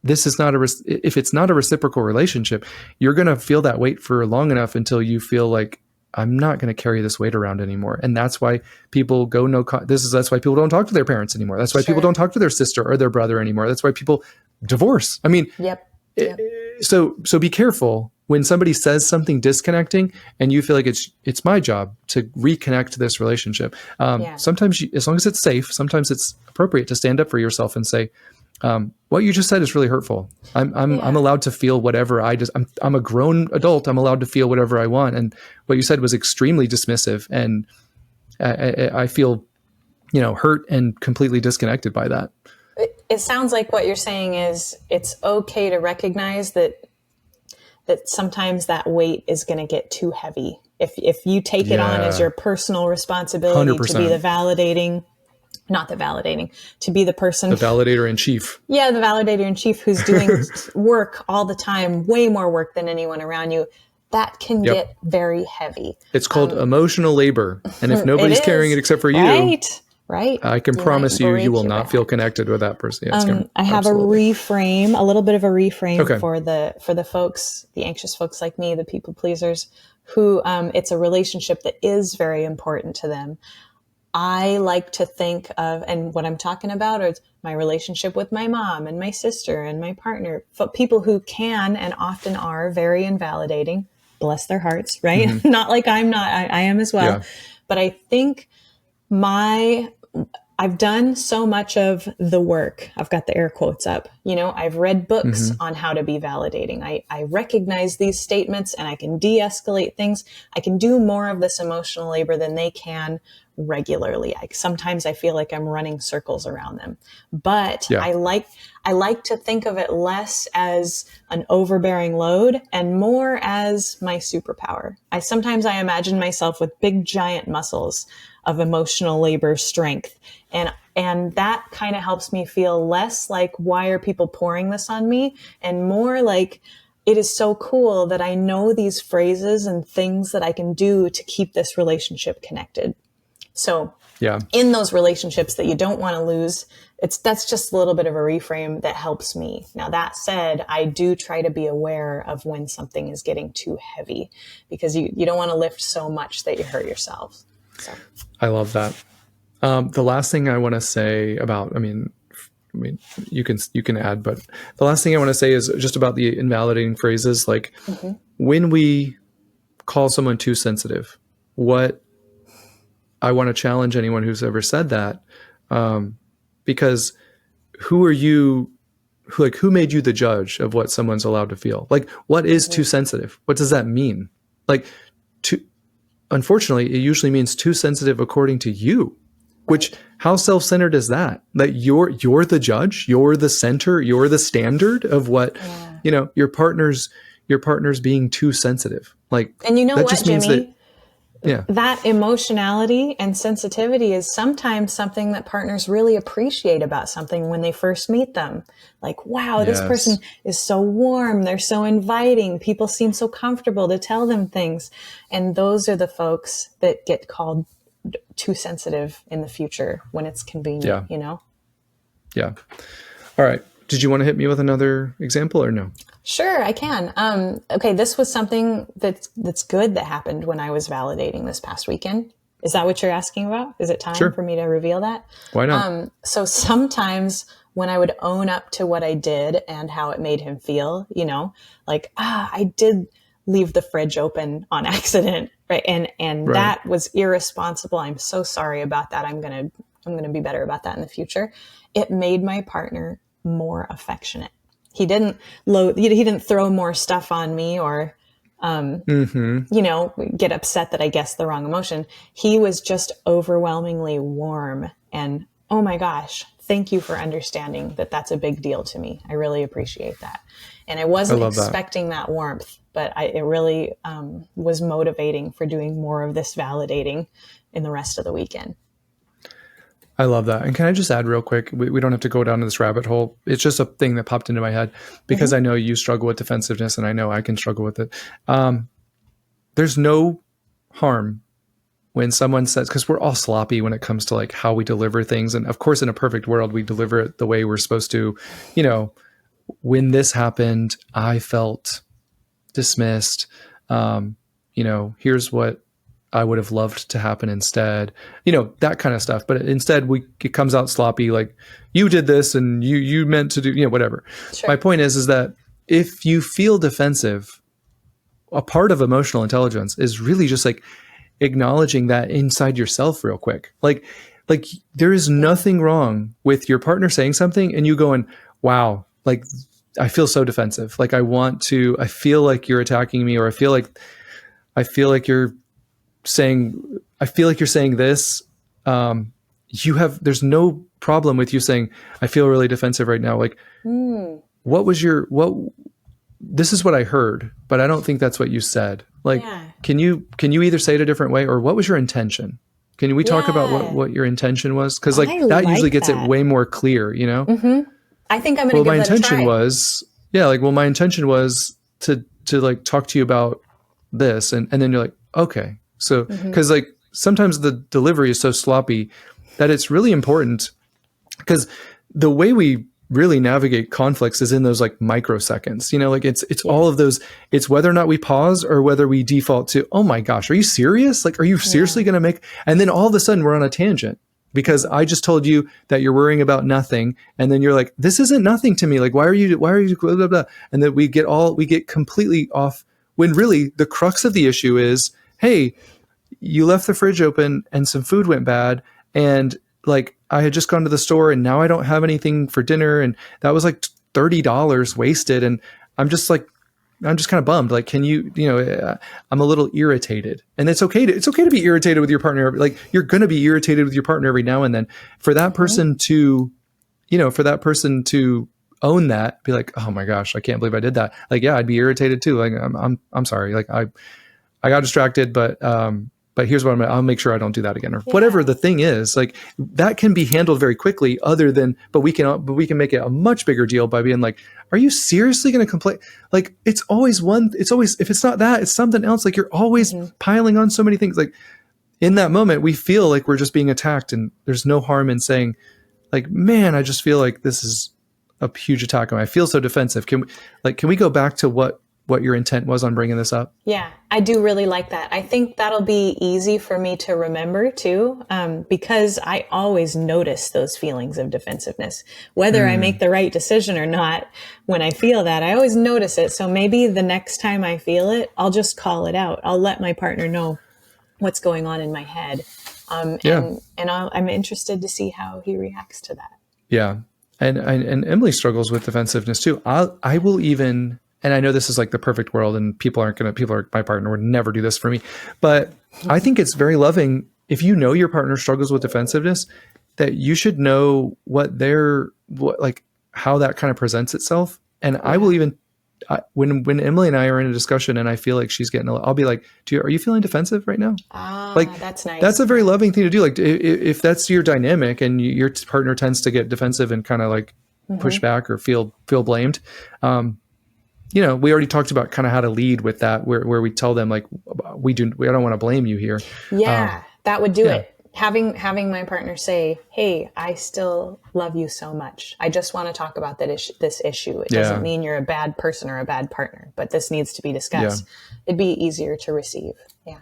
this is not if it's not a reciprocal relationship, you're going to feel that weight for long enough until you feel like, I'm not going to carry this weight around anymore. And that's why people go that's why people don't talk to their parents anymore. That's why people don't talk to their sister or their brother anymore. That's why people divorce. I mean, so be careful when somebody says something disconnecting and you feel like it's my job to reconnect to this relationship. Sometimes as long as it's safe, sometimes it's appropriate to stand up for yourself and say, what you just said is really hurtful. I'm allowed to feel whatever I'm a grown adult. I'm allowed to feel whatever I want. And what you said was extremely dismissive. And I feel, hurt and completely disconnected by that. It sounds like what you're saying is it's okay to recognize that sometimes that weight is going to get too heavy. If you take it on as your personal responsibility 100%. To be to be the person. The validator in chief. Yeah, the validator in chief who's doing work all the time, way more work than anyone around you. That can get very heavy. It's called emotional labor. And if nobody's carrying it except for you, right. I can promise you will not feel connected with that person. Yeah, I have a little bit of a reframe for the folks, the anxious folks like me, the people pleasers, who it's a relationship that is very important to them. I like to think of, and what I'm talking about is my relationship with my mom and my sister and my partner, people who can and often are very invalidating, bless their hearts, right? Mm-hmm. Not like I'm not, I am as well. Yeah. But I think I've done so much of the work. I've got the air quotes up. I've read books on how to be validating. I recognize these statements and I can de-escalate things. I can do more of this emotional labor than they can regularly. Sometimes I feel like I'm running circles around them, but I like to think of it less as an overbearing load and more as my superpower. Sometimes I imagine myself with big giant muscles of emotional labor strength. And that kind of helps me feel less like, why are people pouring this on me? And more like, it is so cool that I know these phrases and things that I can do to keep this relationship connected. So Yeah. in those relationships that you don't want to lose, that's just a little bit of a reframe that helps me. Now, that said, I do try to be aware of when something is getting too heavy, because you don't want to lift so much that you hurt yourself. So I love that. The last thing I want to say about, I mean, you can add, but the last thing I want to say is just about the invalidating phrases. Like when we call someone too sensitive, what I want to challenge anyone who's ever said that, because who are you? Who made you the judge of what someone's allowed to feel? Like, what is too sensitive? What does that mean? Like, unfortunately, it usually means too sensitive according to you. Which, how self-centered is that? That you're the judge, you're the center, you're the standard of what, your partner's being too sensitive. Like, and you know that what, just means Jimmy? that emotionality and sensitivity is sometimes something that partners really appreciate about something when they first meet them. Like, wow, this person is so warm. They're so inviting. People seem so comfortable to tell them things. And those are the folks that get called too sensitive in the future when it's convenient, Yeah. All right. Did you want to hit me with another example or no? Sure, I can. Okay, this was something that's good that happened when I was validating this past weekend. Is that what you're asking about? Is it time for me to reveal that? Why not? So sometimes when I would own up to what I did and how it made him feel, like, I did leave the fridge open on accident, right? And that was irresponsible. I'm so sorry about that. I'm going to be better about that in the future. It made my partner more affectionate. He didn't throw more stuff on me or, get upset that I guessed the wrong emotion. He was just overwhelmingly warm and, oh my gosh, thank you for understanding that that's a big deal to me. I really appreciate that. And I wasn't expecting that warmth, but it really was motivating for doing more of this validating in the rest of the weekend. I love that. And can I just add real quick, we don't have to go down to this rabbit hole. It's just a thing that popped into my head because I know you struggle with defensiveness and I know I can struggle with it. There's no harm when someone says, because we're all sloppy when it comes to like how we deliver things. And of course, in a perfect world, we deliver it the way we're supposed to. When this happened, I felt dismissed. Here's what I would have loved to happen instead, that kind of stuff. But instead it comes out sloppy. Like you did this and you meant to do, whatever. Sure. My point is that if you feel defensive, a part of emotional intelligence is really just like acknowledging that inside yourself real quick. Like there is nothing wrong with your partner saying something and you going, wow, like I feel so defensive. Like I feel like you're attacking me, or I feel like you're saying this. There's no problem with you saying, I feel really defensive right now. Like, this is what I heard, but I don't think that's what you said. Like, can you either say it a different way, or what was your intention? Can we talk about what your intention was? Cause like that usually gets it way more clear, I think I'm going to give that a try. My intention was to like talk to you about this. And then you're like, okay. So, cause like sometimes the delivery is so sloppy that it's really important, because the way we really navigate conflicts is in those like microseconds, like it's all of those, it's whether or not we pause or whether we default to, oh my gosh, are you serious? Like, are you seriously going to and then all of a sudden we're on a tangent because I just told you that you're worrying about nothing. And then you're like, this isn't nothing to me. Like, why are you blah, blah, blah. And then we get completely off when really the crux of the issue is, hey, you left the fridge open and some food went bad. And like, I had just gone to the store and now I don't have anything for dinner. And that was like $30 wasted. And I'm just kind of bummed. Like, can you, I'm a little irritated, and it's okay to be irritated with your partner. Like, you're going to be irritated with your partner every now and then. For that person to, own that, be like, oh my gosh, I can't believe I did that. Like, yeah, I'd be irritated too. Like, I'm sorry. Like I got distracted, but here's what I'll make sure I don't do that again, or whatever the thing is. Like, that can be handled very quickly, but we can make it a much bigger deal by being like, are you seriously going to complain? Like, it's always, if it's not that, it's something else. Like, you're always piling on so many things. Like, in that moment, we feel like we're just being attacked, and there's no harm in saying, like, man, I just feel like this is a huge attack on me. I feel so defensive. Can we go back to what your intent was on bringing this up? Yeah, I do really like that. I think that'll be easy for me to remember too, because I always notice those feelings of defensiveness, whether I make the right decision or not. When I feel that, I always notice it. So maybe the next time I feel it, I'll just call it out. I'll let my partner know what's going on in my head. And I'm interested to see how he reacts to that. Yeah. And Emily struggles with defensive too. I will even, and I know this is like the perfect world and my partner would never do this for me, but I think it's very loving if you know your partner struggles with defensiveness, that you should know how that kind of presents itself. And I will even, when Emily and I are in a discussion and I feel like she's getting, I'll be like, are you feeling defensive right now? That's nice. That's a very loving thing to do. Like if that's your dynamic and your partner tends to get defensive and kind of like push back or feel blamed. We already talked about kind of how to lead with that, where we tell them like, I don't want to blame you here. Yeah, that would do it. Having my partner say, hey, I still love you so much. I just want to talk about this issue. It doesn't mean you're a bad person or a bad partner, but this needs to be discussed. Yeah. It'd be easier to receive. Yeah.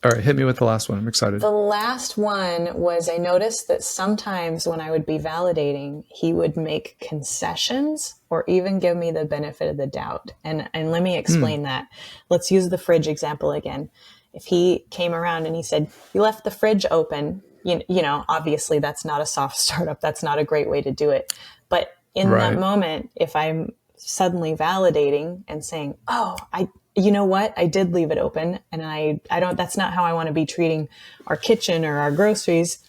All right. Hit me with the last one. I'm excited. The last one was, I noticed that sometimes when I would be validating, he would make concessions or even give me the benefit of the doubt. And let me explain that. Let's use the fridge example again. If he came around and he said, you left the fridge open, obviously that's not a soft startup. That's not a great way to do it. But in that moment, if I'm suddenly validating and saying, oh, you know what? I did leave it open and that's not how I want to be treating our kitchen or our groceries.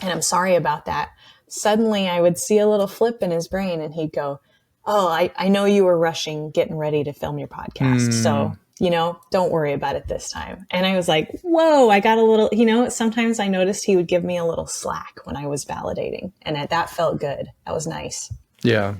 And I'm sorry about that. Suddenly I would see a little flip in his brain and he'd go, oh, I know you were rushing, getting ready to film your podcast. So, don't worry about it this time. And I was like, whoa, I got a little, sometimes I noticed he would give me a little slack when I was validating. And that felt good. That was nice. Yeah.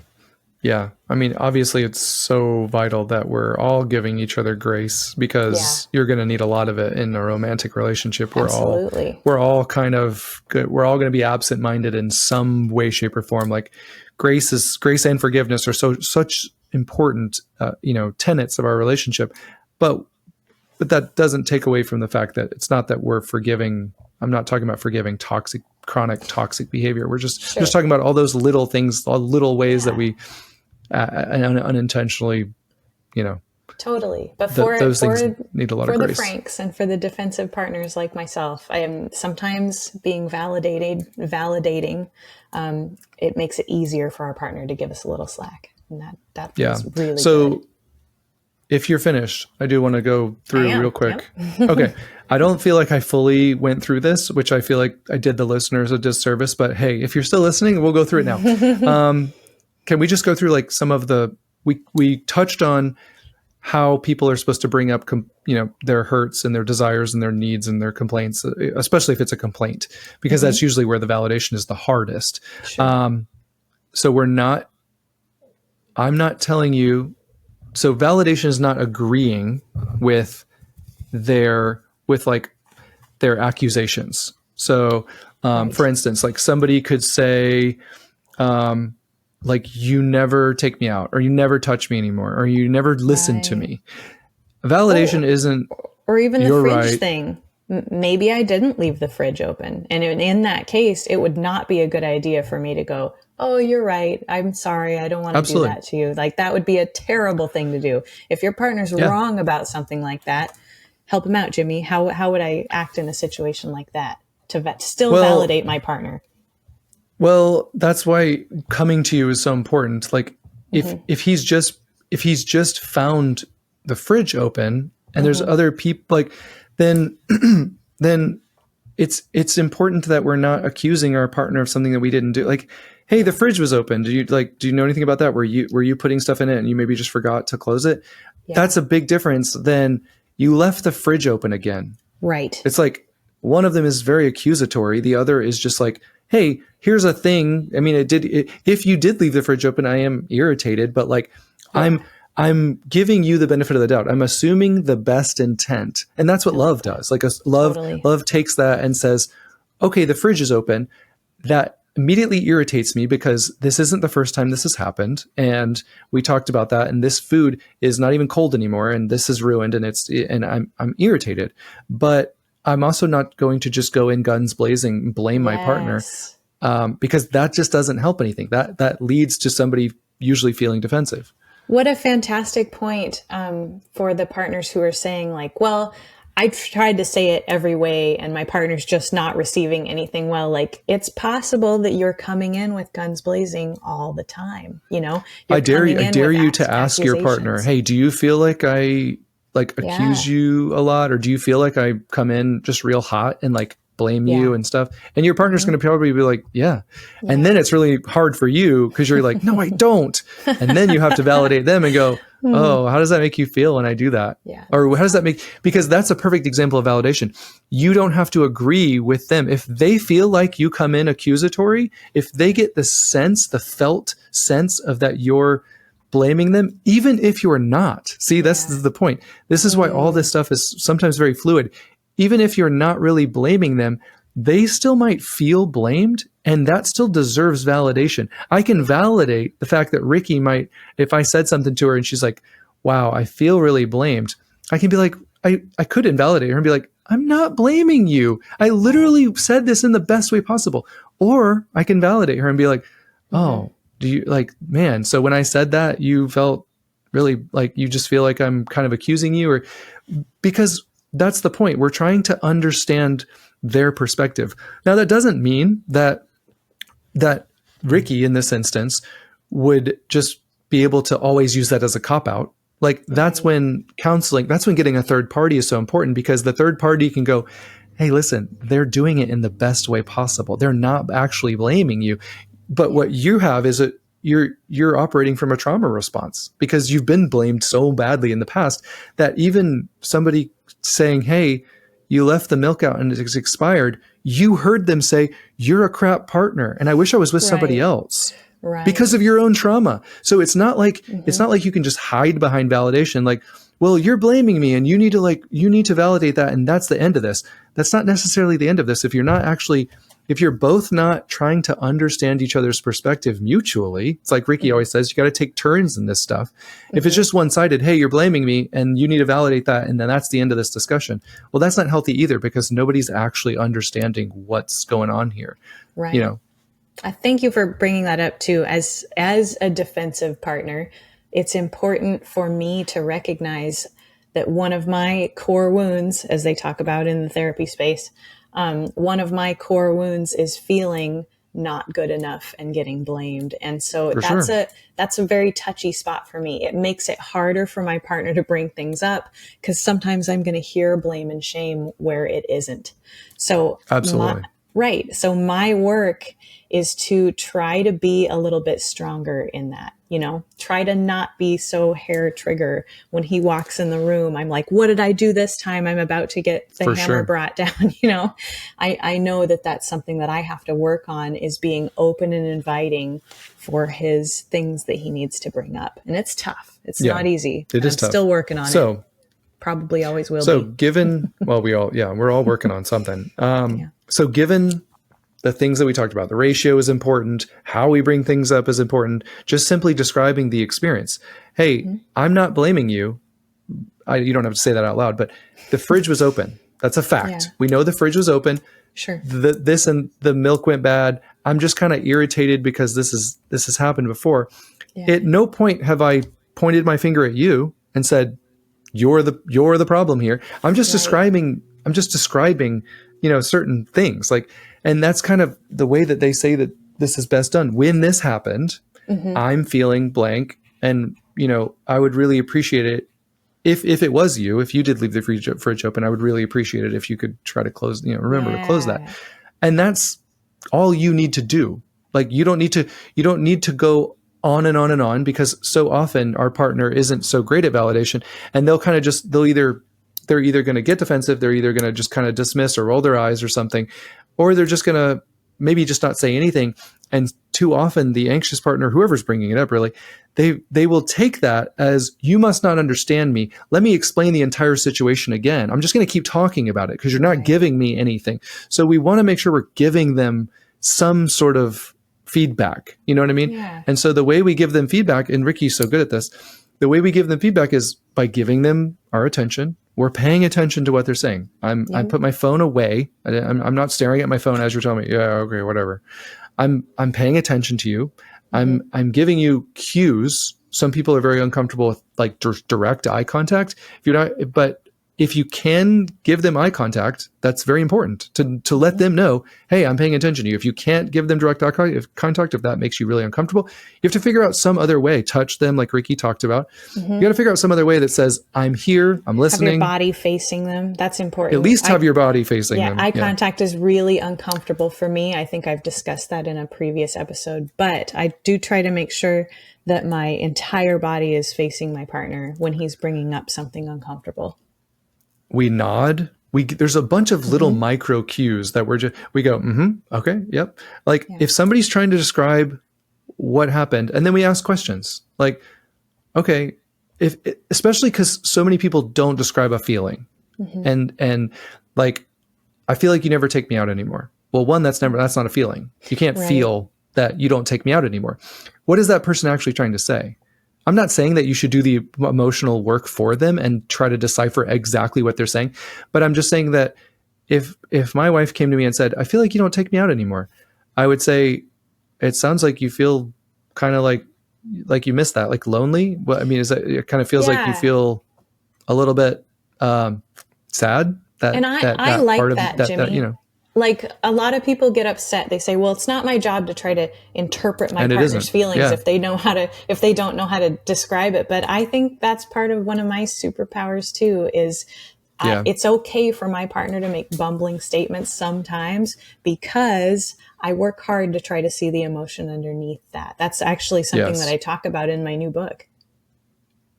Yeah. I mean, obviously it's so vital that we're all giving each other grace because you're going to need a lot of it in a romantic relationship. We're all kind of good. We're all going to be absent-minded in some way, shape or form. Like grace and forgiveness are such important, tenets of our relationship. But that doesn't take away from the fact that it's not that we're forgiving. I'm not talking about forgiving chronic toxic behavior. We're just talking about all those little things, all little ways that we unintentionally, Totally. But those things need a lot of grace. For the Franks and for the defensive partners like myself, I am sometimes being validating. It makes it easier for our partner to give us a little slack. And that feels really good. If you're finished, I do want to go through real quick. Yep. Okay. I don't feel like I fully went through this, which I feel like I did the listeners a disservice, but hey, if you're still listening, we'll go through it now. Can we just go through like some of we touched on how people are supposed to bring up, their hurts and their desires and their needs and their complaints, especially if it's a complaint, because that's usually where the validation is the hardest. Sure. So I'm not telling you, so validation is not agreeing with their accusations. So, for instance, like somebody could say, like, you never take me out, or you never touch me anymore, or you never listen to me. Validation isn't, or even the fridge thing. Maybe I didn't leave the fridge open. And in that case, it would not be a good idea for me to go, oh, you're right. I'm sorry. I don't want to do that to you. Like, that would be a terrible thing to do. If your partner's wrong about something like that, help him out, Jimmy. How would I act in a situation like that to validate my partner? Well, that's why coming to you is so important. Like if he's just found the fridge open and there's other people, like then it's important that we're not accusing our partner of something that we didn't do. Like, hey, the fridge was open. Do you know anything about that? Were you putting stuff in it and you maybe just forgot to close it? Yeah. That's a big difference than you left the fridge open again. Right. It's like one of them is very accusatory. The other is just like, hey, here's a thing. I mean, if you did leave the fridge open, I am irritated, but like, I'm giving you the benefit of the doubt. I'm assuming the best intent. And that's what love does. Like love takes that and says, okay, the fridge is open. That immediately irritates me because this isn't the first time this has happened. And we talked about that. And this food is not even cold anymore. And this is ruined. And I'm irritated. But I'm also not going to just go in guns blazing and blame my partner, because that just doesn't help anything. That leads to somebody usually feeling defensive. What a fantastic point for the partners who are saying like, well, I tried to say it every way and my partner's just not receiving anything well. Like, it's possible that you're coming in with guns blazing all the time. You know, I dare you to ask your partner, hey, do you feel like I accuse you a lot? Or do you feel like I come in just real hot and like blame you and stuff? And your partner's going to probably be like, yeah. And then it's really hard for you because you're like, no, I don't. And then you have to validate them and go, oh, how does that make you feel when I do that? Yeah. Or how does that because that's a perfect example of validation. You don't have to agree with them. If they feel like you come in accusatory, if they get the felt sense of that you're blaming them, even if you're not. See, that's the point. This is why all this stuff is sometimes very fluid. Even if you're not really blaming them, they still might feel blamed, and that still deserves validation. I can validate the fact that Rikki might, if I said something to her and she's like, wow, I feel really blamed, I can be like, I could invalidate her and be like, I'm not blaming you. I literally said this in the best way possible. Or I can validate her and be like, oh, do you man, so when I said that, you felt really like you just feel like I'm kind of accusing you? Or because that's the point. We're trying to understand their perspective. Now, that doesn't mean that Rikki in this instance would just be able to always use that as a cop-out. Like, that's when counseling, that's when getting a third party is so important, because the third party can go, hey, listen, they're doing it in the best way possible. They're not actually blaming you. But what you have is you're operating from a trauma response because you've been blamed so badly in the past that even somebody saying, hey, you left the milk out and it's expired, you heard them say, you're a crap partner and I wish I was with somebody else. Right. Because of your own trauma. So it's not like you can just hide behind validation. Like, well, you're blaming me and you need to validate that. And that's the end of this. That's not necessarily the end of this. If you're both not trying to understand each other's perspective mutually, it's like Rikki always says, you got to take turns in this stuff. If it's just one-sided, hey, you're blaming me and you need to validate that, and then that's the end of this discussion. Well, that's not healthy either, because nobody's actually understanding what's going on here. Right. I thank you for bringing that up too. As a defensive partner, it's important for me to recognize that one of my core wounds, as they talk about in the therapy space, one of my core wounds is feeling not good enough and getting blamed. And so that's a very touchy spot for me. It makes it harder for my partner to bring things up, because sometimes I'm going to hear blame and shame where it isn't. So absolutely. So my work is to try to be a little bit stronger in that, try to not be so hair trigger when he walks in the room. I'm like, what did I do this time? I'm about to get the hammer brought down. I know that that's something that I have to work on, is being open and inviting for his things that he needs to bring up. And it's tough. It's not easy. It is I'm tough. Still working on it. Probably always will be. So given, well, we're all working on something. So given the things that we talked about, the ratio is important. How we bring things up is important. Just simply describing the experience. Hey, I'm not blaming you. You don't have to say that out loud, but the fridge was open. That's a fact. Yeah. We know the fridge was open. Sure. This and the milk went bad. I'm just kind of irritated because this has happened before. Yeah. At no point have I pointed my finger at you and said, you're the problem here. I'm just describing, certain things, like, and that's kind of the way that they say that this is best done. When this happened, I'm feeling blank, and I would really appreciate it if it was you, if you did leave the fridge open. I would really appreciate it if you could try to close, remember to close that. And that's all you need to do. Like, you don't need to go on and on and on, because so often our partner isn't so great at validation, and they'll kind of they're either going to get defensive, they're either going to just kind of dismiss or roll their eyes or something, or they're just going to maybe just not say anything and too often the anxious partner, whoever's bringing it up, really, they will take that as, you must not understand me. Let me explain the entire situation again. I'm just going to keep talking about it because you're not giving me anything. So we want to make sure we're giving them some sort of feedback. You know what I mean? Yeah. And so the way we give them feedback, and Rikki's so good at this, the way we give them feedback is by giving them our attention. We're paying attention to what they're saying. I put my phone away. I'm not staring at my phone as you're telling me, yeah, okay, whatever. I'm paying attention to you. I'm giving you cues. Some people are very uncomfortable with like direct eye contact. If you're not, but if you can give them eye contact, that's very important to let them know, hey, I'm paying attention to you. If you can't give them direct eye contact, if that makes you really uncomfortable, you have to figure out some other way. Touch them, like Rikki talked about. You got to figure out some other way that says, I'm here, I'm listening. Have your body facing them. That's important. At least have your body facing them. Eye contact is really uncomfortable for me. I think I've discussed that in a previous episode, but I do try to make sure that my entire body is facing my partner when he's bringing up something uncomfortable. We nod. There's a bunch of little micro cues that we go, okay, yep. Like if somebody's trying to describe what happened, and then we ask questions like, okay, especially because so many people don't describe a feeling, and like, I feel like you never take me out anymore. Well, one, that's not a feeling. You can't feel that you don't take me out anymore. What is that person actually trying to say? I'm not saying that you should do the emotional work for them and try to decipher exactly what they're saying, but I'm just saying that if my wife came to me and said, I feel like you don't take me out anymore, I would say, it sounds like you feel kind of like you miss that, like lonely. Well, I mean, it kind of feels like you feel a little bit sad. And I like part that, of Jimmy. That, like a lot of people get upset. They say, well, it's not my job to try to interpret my partner's feelings if they don't know how to describe it. But I think that's part of one of my superpowers too, is it's okay for my partner to make bumbling statements sometimes, because I work hard to try to see the emotion underneath that. That's actually something that I talk about in my new book.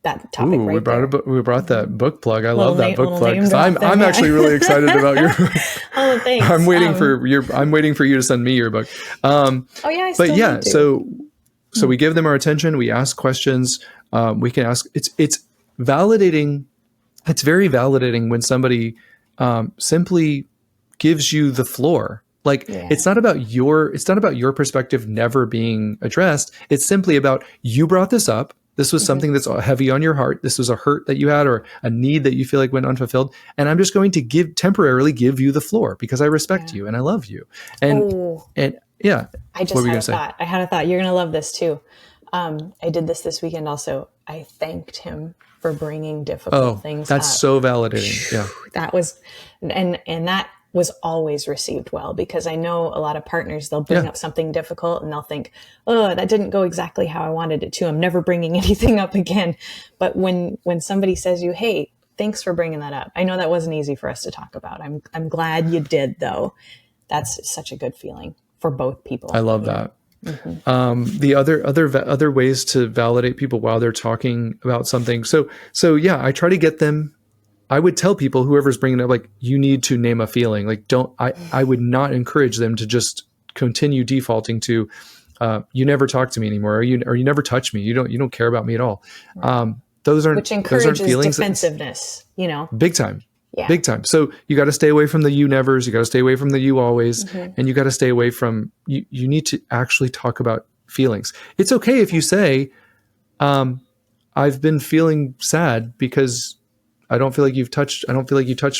That topic right there. We brought that book plug. I love that book plug, because I'm actually really excited about your book. Oh, thanks. I'm waiting for you to send me your book. I still need to. So we give them our attention. We ask questions. We can ask. It's validating. It's very validating when somebody simply gives you the floor. Like it's not about your perspective never being addressed. It's simply about, you brought this up. This was something that's heavy on your heart. This was a hurt that you had, or a need that you feel like went unfulfilled. And I'm just going to temporarily give you the floor because I respect you and I love you. And I just had a thought. I had a thought. You're going to love this too. I did this weekend also. I thanked him for bringing difficult things up. That's so validating. Yeah. That was, and that was always received well, because I know a lot of partners, they'll bring up something difficult and they'll think, oh, that didn't go exactly how I wanted it to. I'm never bringing anything up again. But when somebody says you, hey, thanks for bringing that up. I know that wasn't easy for us to talk about. I'm glad you did though. That's such a good feeling for both people. I love that. The other ways to validate people while they're talking about something. So I try to get them. I would tell people, whoever's bringing it up, like, you need to name a feeling. Like, I would not encourage them to just continue defaulting to, you never talk to me anymore, or you never touch me. You don't care about me at all. Right. Which encourages defensiveness, big time. Yeah. Big time. So you got to stay away from the you nevers. You got to stay away from the you always, and you got to stay away from, you need to actually talk about feelings. It's okay if you say, I've been feeling sad because I don't feel like you touched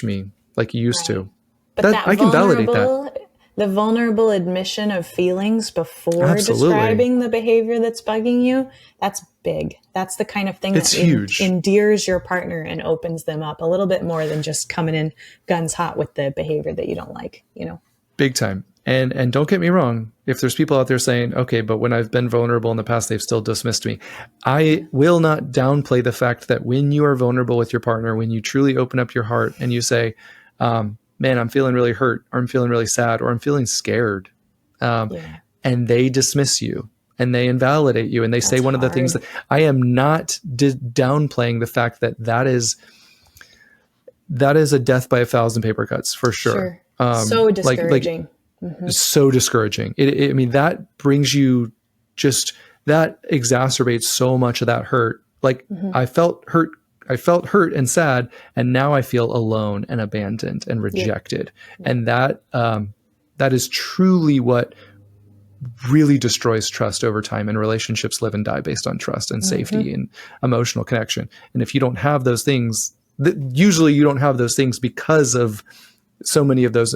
me like you used to. But I can validate that. The vulnerable admission of feelings before describing the behavior that's bugging you, that's big. That's the kind of thing that endears your partner and opens them up a little bit more than just coming in guns hot with the behavior that you don't like, Big time. And don't get me wrong, if there's people out there saying, okay, but when I've been vulnerable in the past, they've still dismissed me. I will not downplay the fact that when you are vulnerable with your partner, when you truly open up your heart and you say, man, I'm feeling really hurt, or I'm feeling really sad, or I'm feeling scared. And they dismiss you and they invalidate you. And they say one of the things that I am not downplaying the fact that is a death by 1,000 paper cuts for sure. So discouraging. is so discouraging. I mean, that brings you just, that exacerbates so much of that hurt. Like I felt hurt and sad, and now I feel alone and abandoned and rejected. And that is truly what really destroys trust over time, and relationships live and die based on trust and safety and emotional connection. And if you don't have those things, usually you don't have those things because of so many of those,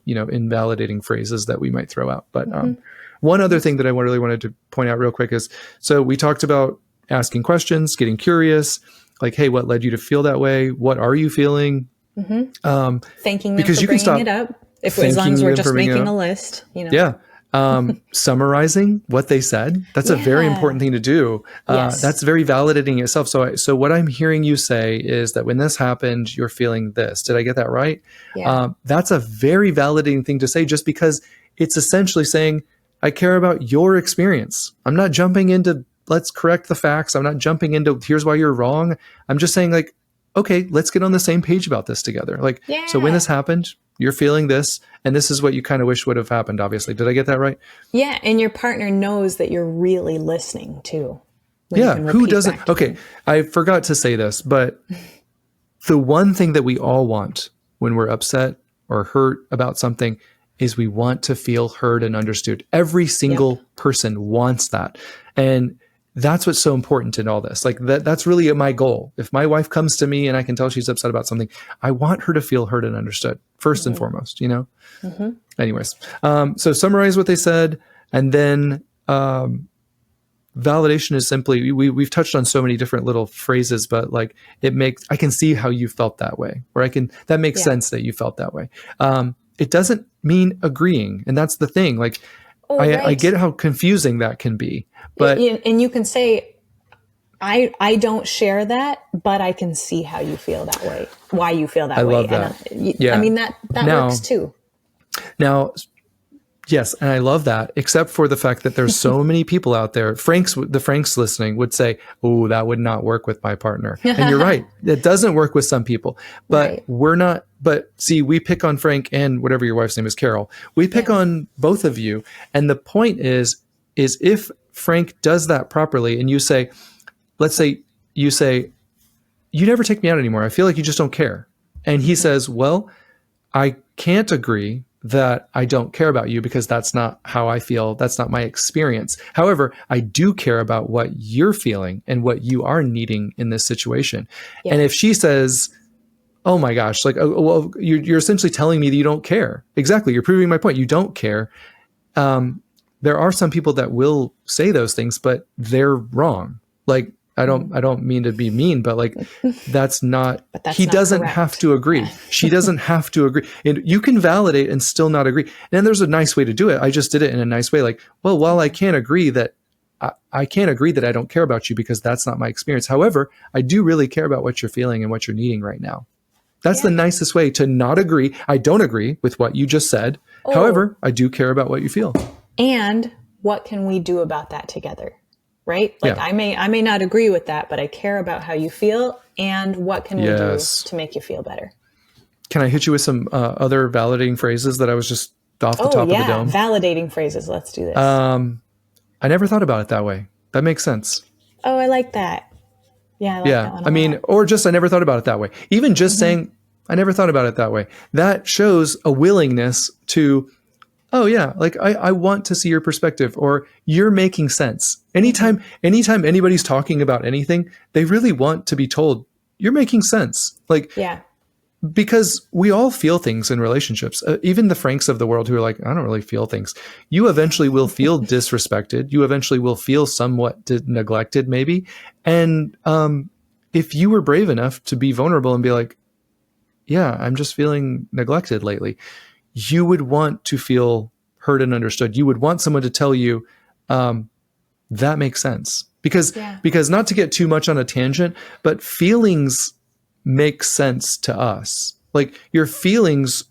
invalidating phrases that we might throw out. But one other thing that I really wanted to point out real quick is, so we talked about asking questions, getting curious, like, hey, what led you to feel that way? What are you feeling? Thanking them because for you can stop bringing it up. As long as we're just making a list, Yeah. Summarizing what they said. That's a very important thing to do. That's very validating itself. So what I'm hearing you say is that when this happened, you're feeling this. Did I get that right? Yeah. That's a very validating thing to say, just because it's essentially saying, I care about your experience. I'm not jumping into, let's correct the facts. I'm not jumping into, here's why you're wrong. I'm just saying, like, okay, let's get on the same page about this together. Like, so when this happened, you're feeling this, and this is what you kind of wish would have happened, obviously. Did I get that right? Yeah. And your partner knows that you're really listening too. Yeah. Who doesn't? Okay. I forgot to say this, but the one thing that we all want when we're upset or hurt about something is we want to feel heard and understood. Every single person wants that. And that's what's so important in all this. Like that's really my goal. If my wife comes to me and I can tell she's upset about something, I want her to feel heard and understood first and foremost, Anyways. So summarize what they said. And then, validation is simply, we've touched on so many different little phrases, but like I can see how you felt that way, or that makes sense that you felt that way. It doesn't mean agreeing. And that's the thing. Like, I get how confusing that can be, but and you can say, I don't share that, but I can see how you feel that way, why you feel that way. I love that. I mean, that works too. Now, yes, and I love that, except for the fact that there's so many people out there. The Franks listening would say, "Oh, that would not work with my partner." And you're right. It doesn't work with some people, but we're not. But see, we pick on Frank and whatever your wife's name is, Carol. We pick on both of you. And the point is if Frank does that properly and you say, let's say you say, you never take me out anymore. I feel like you just don't care. And he says, well, I can't agree that I don't care about you because that's not how I feel. That's not my experience. However, I do care about what you're feeling and what you are needing in this situation. Yeah. And if she says, oh my gosh, like, well, you're essentially telling me that you don't care. Exactly. You're proving my point. You don't care. There are some people that will say those things, but they're wrong. Like, I don't mean to be mean, but like, he doesn't have to agree. She doesn't have to agree. And you can validate and still not agree. And there's a nice way to do it. I just did it in a nice way. Like, well, while I can't agree that I can't agree that I don't care about you because that's not my experience. However, I do really care about what you're feeling and what you're needing right now. That's the nicest way to not agree. I don't agree with what you just said. However, I do care about what you feel. And what can we do about that together? Right? Like I may not agree with that, but I care about how you feel, and what can we do to make you feel better? Can I hit you with some other validating phrases that I was just off the top of the dome? Validating phrases. Let's do this. I never thought about it that way. That makes sense. Oh, I like that. Yeah, I like that one. I mean, or just I never thought about it that way. Even just saying I never thought about it that way. That shows a willingness to, oh yeah, like I want to see your perspective, or you're making sense. Anytime anybody's talking about anything, they really want to be told you're making sense. Like, because we all feel things in relationships. Even the Franks of the world who are like, I don't really feel things. You eventually will feel disrespected. You eventually will feel somewhat neglected, maybe. And if you were brave enough to be vulnerable and be like, yeah, I'm just feeling neglected lately, you would want to feel heard and understood. You would want someone to tell you, that makes sense. Because not to get too much on a tangent, but feelings make sense to us. Like, your feelings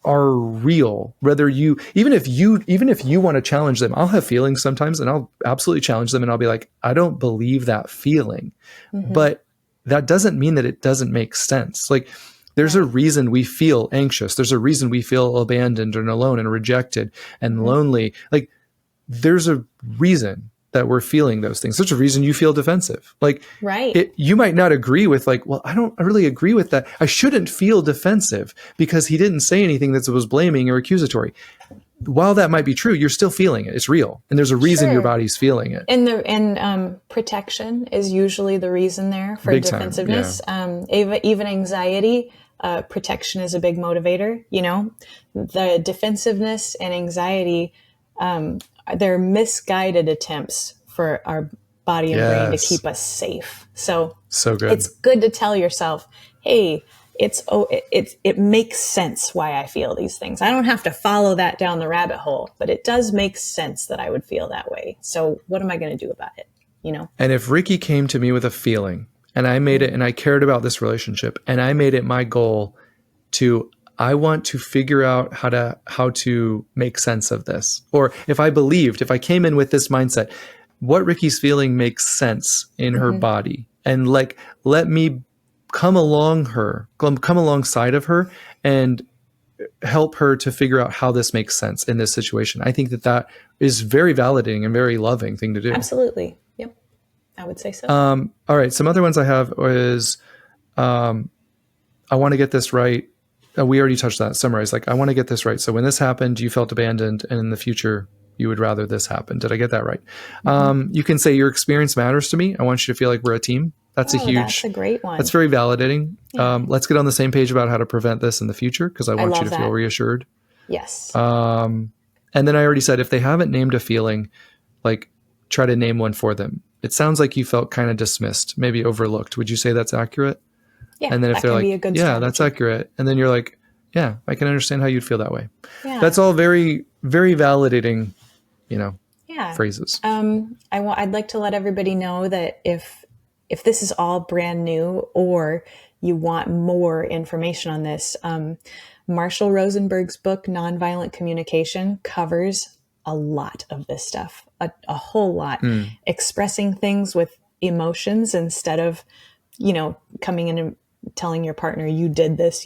are real, whether even if you want to challenge them. I'll have feelings sometimes and I'll absolutely challenge them, and I'll be like, I don't believe that feeling, but that doesn't mean that it doesn't make sense. Like, There's a reason we feel anxious. There's a reason we feel abandoned and alone and rejected and lonely. Like, there's a reason that we're feeling those things. There's a reason you feel defensive. Like, you might not agree with, like, well, I don't really agree with that. I shouldn't feel defensive because he didn't say anything that was blaming or accusatory. While that might be true, you're still feeling it. It's real. And there's a reason your body's feeling it. And protection is usually the reason there for Big defensiveness. time, yeah. Even anxiety, protection is a big motivator. You know, the defensiveness and anxiety, they're misguided attempts for our body and brain to keep us safe. So good. It's good to tell yourself, hey, it makes sense why I feel these things. I don't have to follow that down the rabbit hole, but it does make sense that I would feel that way. So what am I going to do about it? You know? And if Rikki came to me with a feeling and I made it, and I cared about this relationship, and I made it my goal I want to figure out how to make sense of this. Or if I came in with this mindset, what Rikki's feeling makes sense in her body, and like, let me come alongside of her and help her to figure out how this makes sense in this situation. I think that is very validating and very loving thing to do. Absolutely. Yep. I would say so. All right. Some other ones I have is, I want to get this right. We already touched that. Summarize. Like, I want to get this right. So when this happened, you felt abandoned, and in the future, you would rather this happen. Did I get that right? You can say your experience matters to me. I want you to feel like we're a team. That's that's a great one. That's very validating. Yeah. Let's get on the same page about how to prevent this in the future, because I want you to feel reassured. Yes. And then I already said, if they haven't named a feeling, like, try to name one for them. It sounds like you felt kind of dismissed, maybe overlooked. Would you say that's accurate? Yeah. And then if they're like, that's accurate. And then you're like, yeah, I can understand how you'd feel that way. Yeah. That's all very, very validating, phrases. I'd like to let everybody know that if this is all brand new, or you want more information on this, Marshall Rosenberg's book, Nonviolent Communication, covers a lot of this stuff, a whole lot. Expressing things with emotions instead of, coming in and telling your partner, you did this.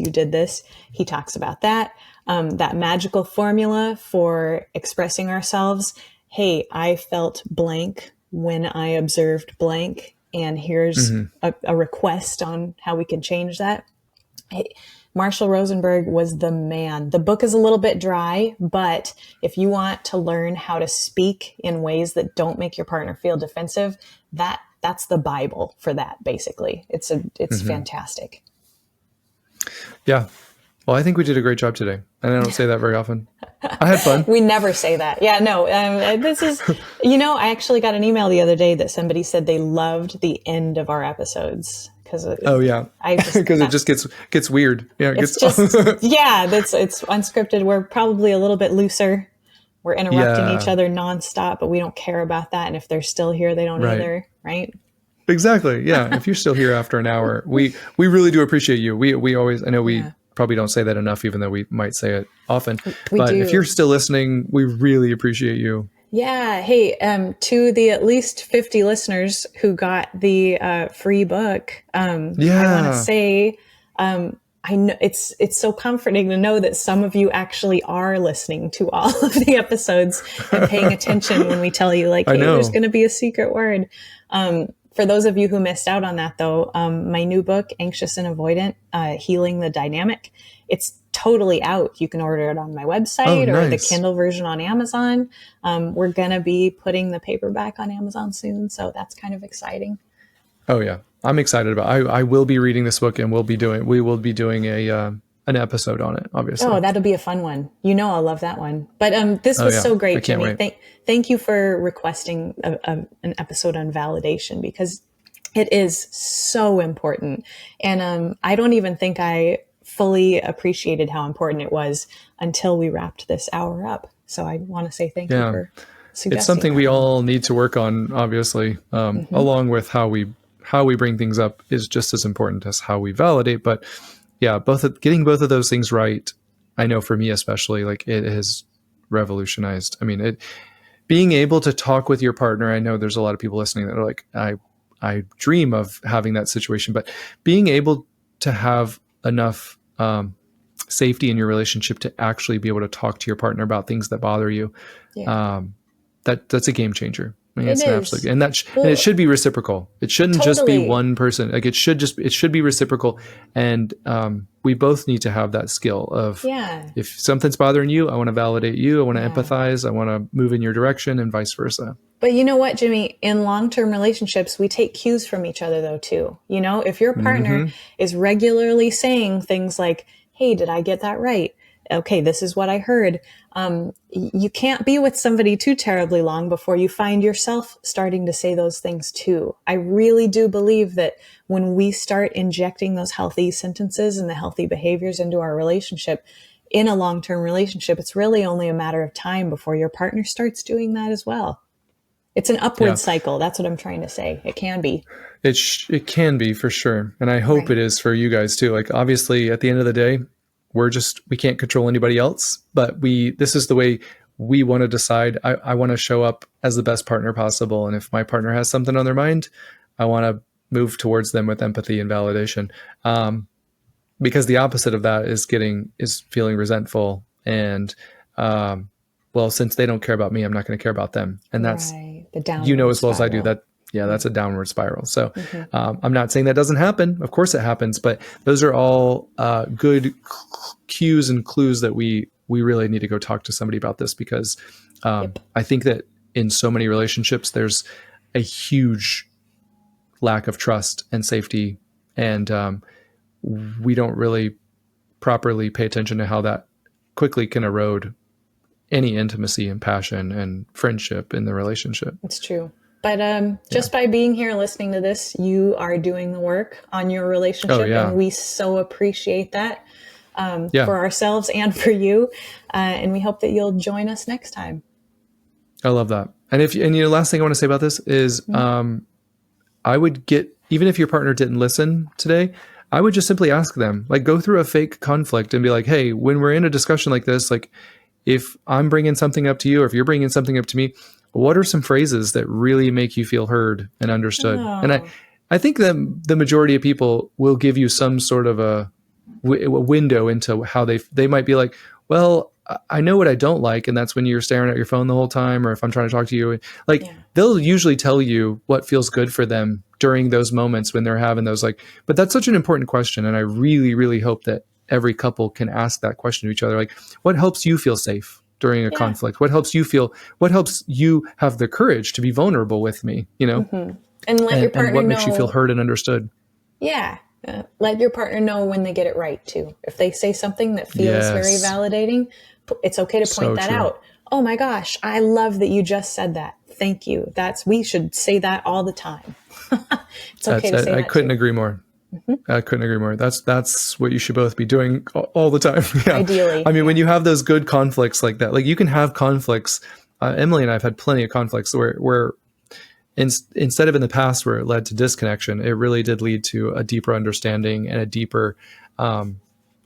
He talks about that. That magical formula for expressing ourselves. Hey, I felt blank when I observed blank, and here's a request on how we can change that. Hey, Marshall Rosenberg was the man. The book is a little bit dry, but if you want to learn how to speak in ways that don't make your partner feel defensive, that's the Bible for that, basically. It's fantastic. Yeah. Well, I think we did a great job today. And I don't say that very often. I had fun. We never say that. Yeah, no. This is, I actually got an email the other day that somebody said they loved the end of our episodes. Because it just gets weird. Yeah, it's unscripted. We're probably a little bit looser. We're interrupting each other nonstop, but we don't care about that. And if they're still here, they don't either, right? Exactly. Yeah. If you're still here after an hour, we really do appreciate you. We always, I know we probably don't say that enough, even though we might say it often. But if you're still listening, we really appreciate you. Yeah. Hey, to the at least 50 listeners who got the free book, I want to say, I know it's so comforting to know that some of you actually are listening to all of the episodes and paying attention when we tell you, like, hey, there's going to be a secret word. For those of you who missed out on that, though, my new book, Anxious and Avoidant, Healing the Dynamic, it's totally out. You can order it on my website or the Kindle version on Amazon. We're going to be putting the paperback on Amazon soon, so that's kind of exciting. Oh, yeah. I'm excited about it. I will be reading this book, and we will be doing an episode on it, obviously. Oh, that'll be a fun one. I'll love that one. But this was so great, Jimmy. Thank you for requesting an episode on validation, because it is so important. And I don't even think I fully appreciated how important it was until we wrapped this hour up. So I want to say thank you for suggesting. It's something we all need to work on, obviously, along with how we bring things up is just as important as how we validate. But yeah, getting both of those things right, I know for me especially, like, it has revolutionized. I mean, being able to talk with your partner. I know there's a lot of people listening that are like, I dream of having that situation, but being able to have enough safety in your relationship to actually be able to talk to your partner about things that bother you, Yeah. That's a game changer. I mean, It it's an is. absolute, and and Well, it should be reciprocal. It shouldn't just be totally. one person. Like it should be reciprocal. And we both need to have that skill of, Yeah. if something's bothering you, I want to validate you. I want to Yeah. empathize. I want to move in your direction, and vice versa. But you know what, Jimmy? In long-term relationships, we take cues from each other though too. You know, if your partner is regularly saying things like, "Hey, did I get that right? Okay, this is what I heard." You can't be with somebody too terribly long before you find yourself starting to say those things too. I really do believe that when we start injecting those healthy sentences and the healthy behaviors into our relationship, in a long-term relationship, it's really only a matter of time before your partner starts doing that as well. It's an upward Yeah. cycle. That's what I'm trying to say. It can be. It can be, for sure. And I hope it is for you guys too. Like, obviously at the end of the day, we can't control anybody else, but this is the way we want to decide. I want to show up as the best partner possible. And if my partner has something on their mind, I want to move towards them with empathy and validation. Because the opposite of that is feeling resentful and, well, since they don't care about me, I'm not going to care about them. And that's, right. The downward you know, as well as I do, spiral. that's a downward spiral. So I'm not saying that doesn't happen. Of course it happens, but those are all good cues and clues that we really need to go talk to somebody about this, because I think that in so many relationships, there's a huge lack of trust and safety. And we don't really properly pay attention to how that quickly can erode any intimacy and passion and friendship in the relationship. It's true. But just by being here listening to this, you are doing the work on your relationship. Oh, yeah. And we so appreciate that for ourselves and for you. And we hope that you'll join us next time. I love that. And last thing I want to say about this is I would even if your partner didn't listen today, I would just simply ask them, like, go through a fake conflict and be like, hey, when we're in a discussion like this, like, if I'm bringing something up to you or if you're bringing something up to me, what are some phrases that really make you feel heard and understood? Oh. And I think that the majority of people will give you some sort of a window into how they might be like, well, I know what I don't like. And that's when you're staring at your phone the whole time, or if I'm trying to talk to you, like they'll usually tell you what feels good for them during those moments when they're having those, like, but that's such an important question. And I really, really hope that every couple can ask that question to each other. Like, what helps you feel safe during a conflict? What helps you have the courage to be vulnerable with me, you know? And let your partner and what know. makes you feel heard and understood. Yeah. Let your partner know when they get it right too. If they say something that feels very validating, it's okay to point that out. Oh my gosh, I love that you just said that. Thank you. We should say that all the time. It's okay to say that. I couldn't agree more. I couldn't agree more. That's what you should both be doing all the time. Yeah. Ideally. I mean, when you have those good conflicts like that, like you can have conflicts. Emily and I have had plenty of conflicts where instead of in the past where it led to disconnection, it really did lead to a deeper understanding and a deeper,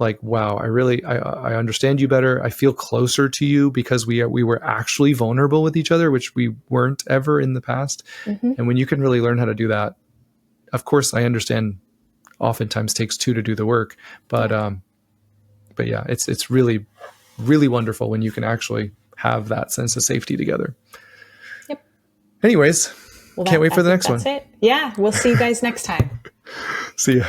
like, wow, I understand you better. I feel closer to you because we were actually vulnerable with each other, which we weren't ever in the past. And when you can really learn how to do that, of course, I understand oftentimes takes two to do the work, but yeah, it's really, really wonderful when you can actually have that sense of safety together. Yep. Anyways, can't wait for the next one. That's it. Yeah. We'll see you guys next time. See ya.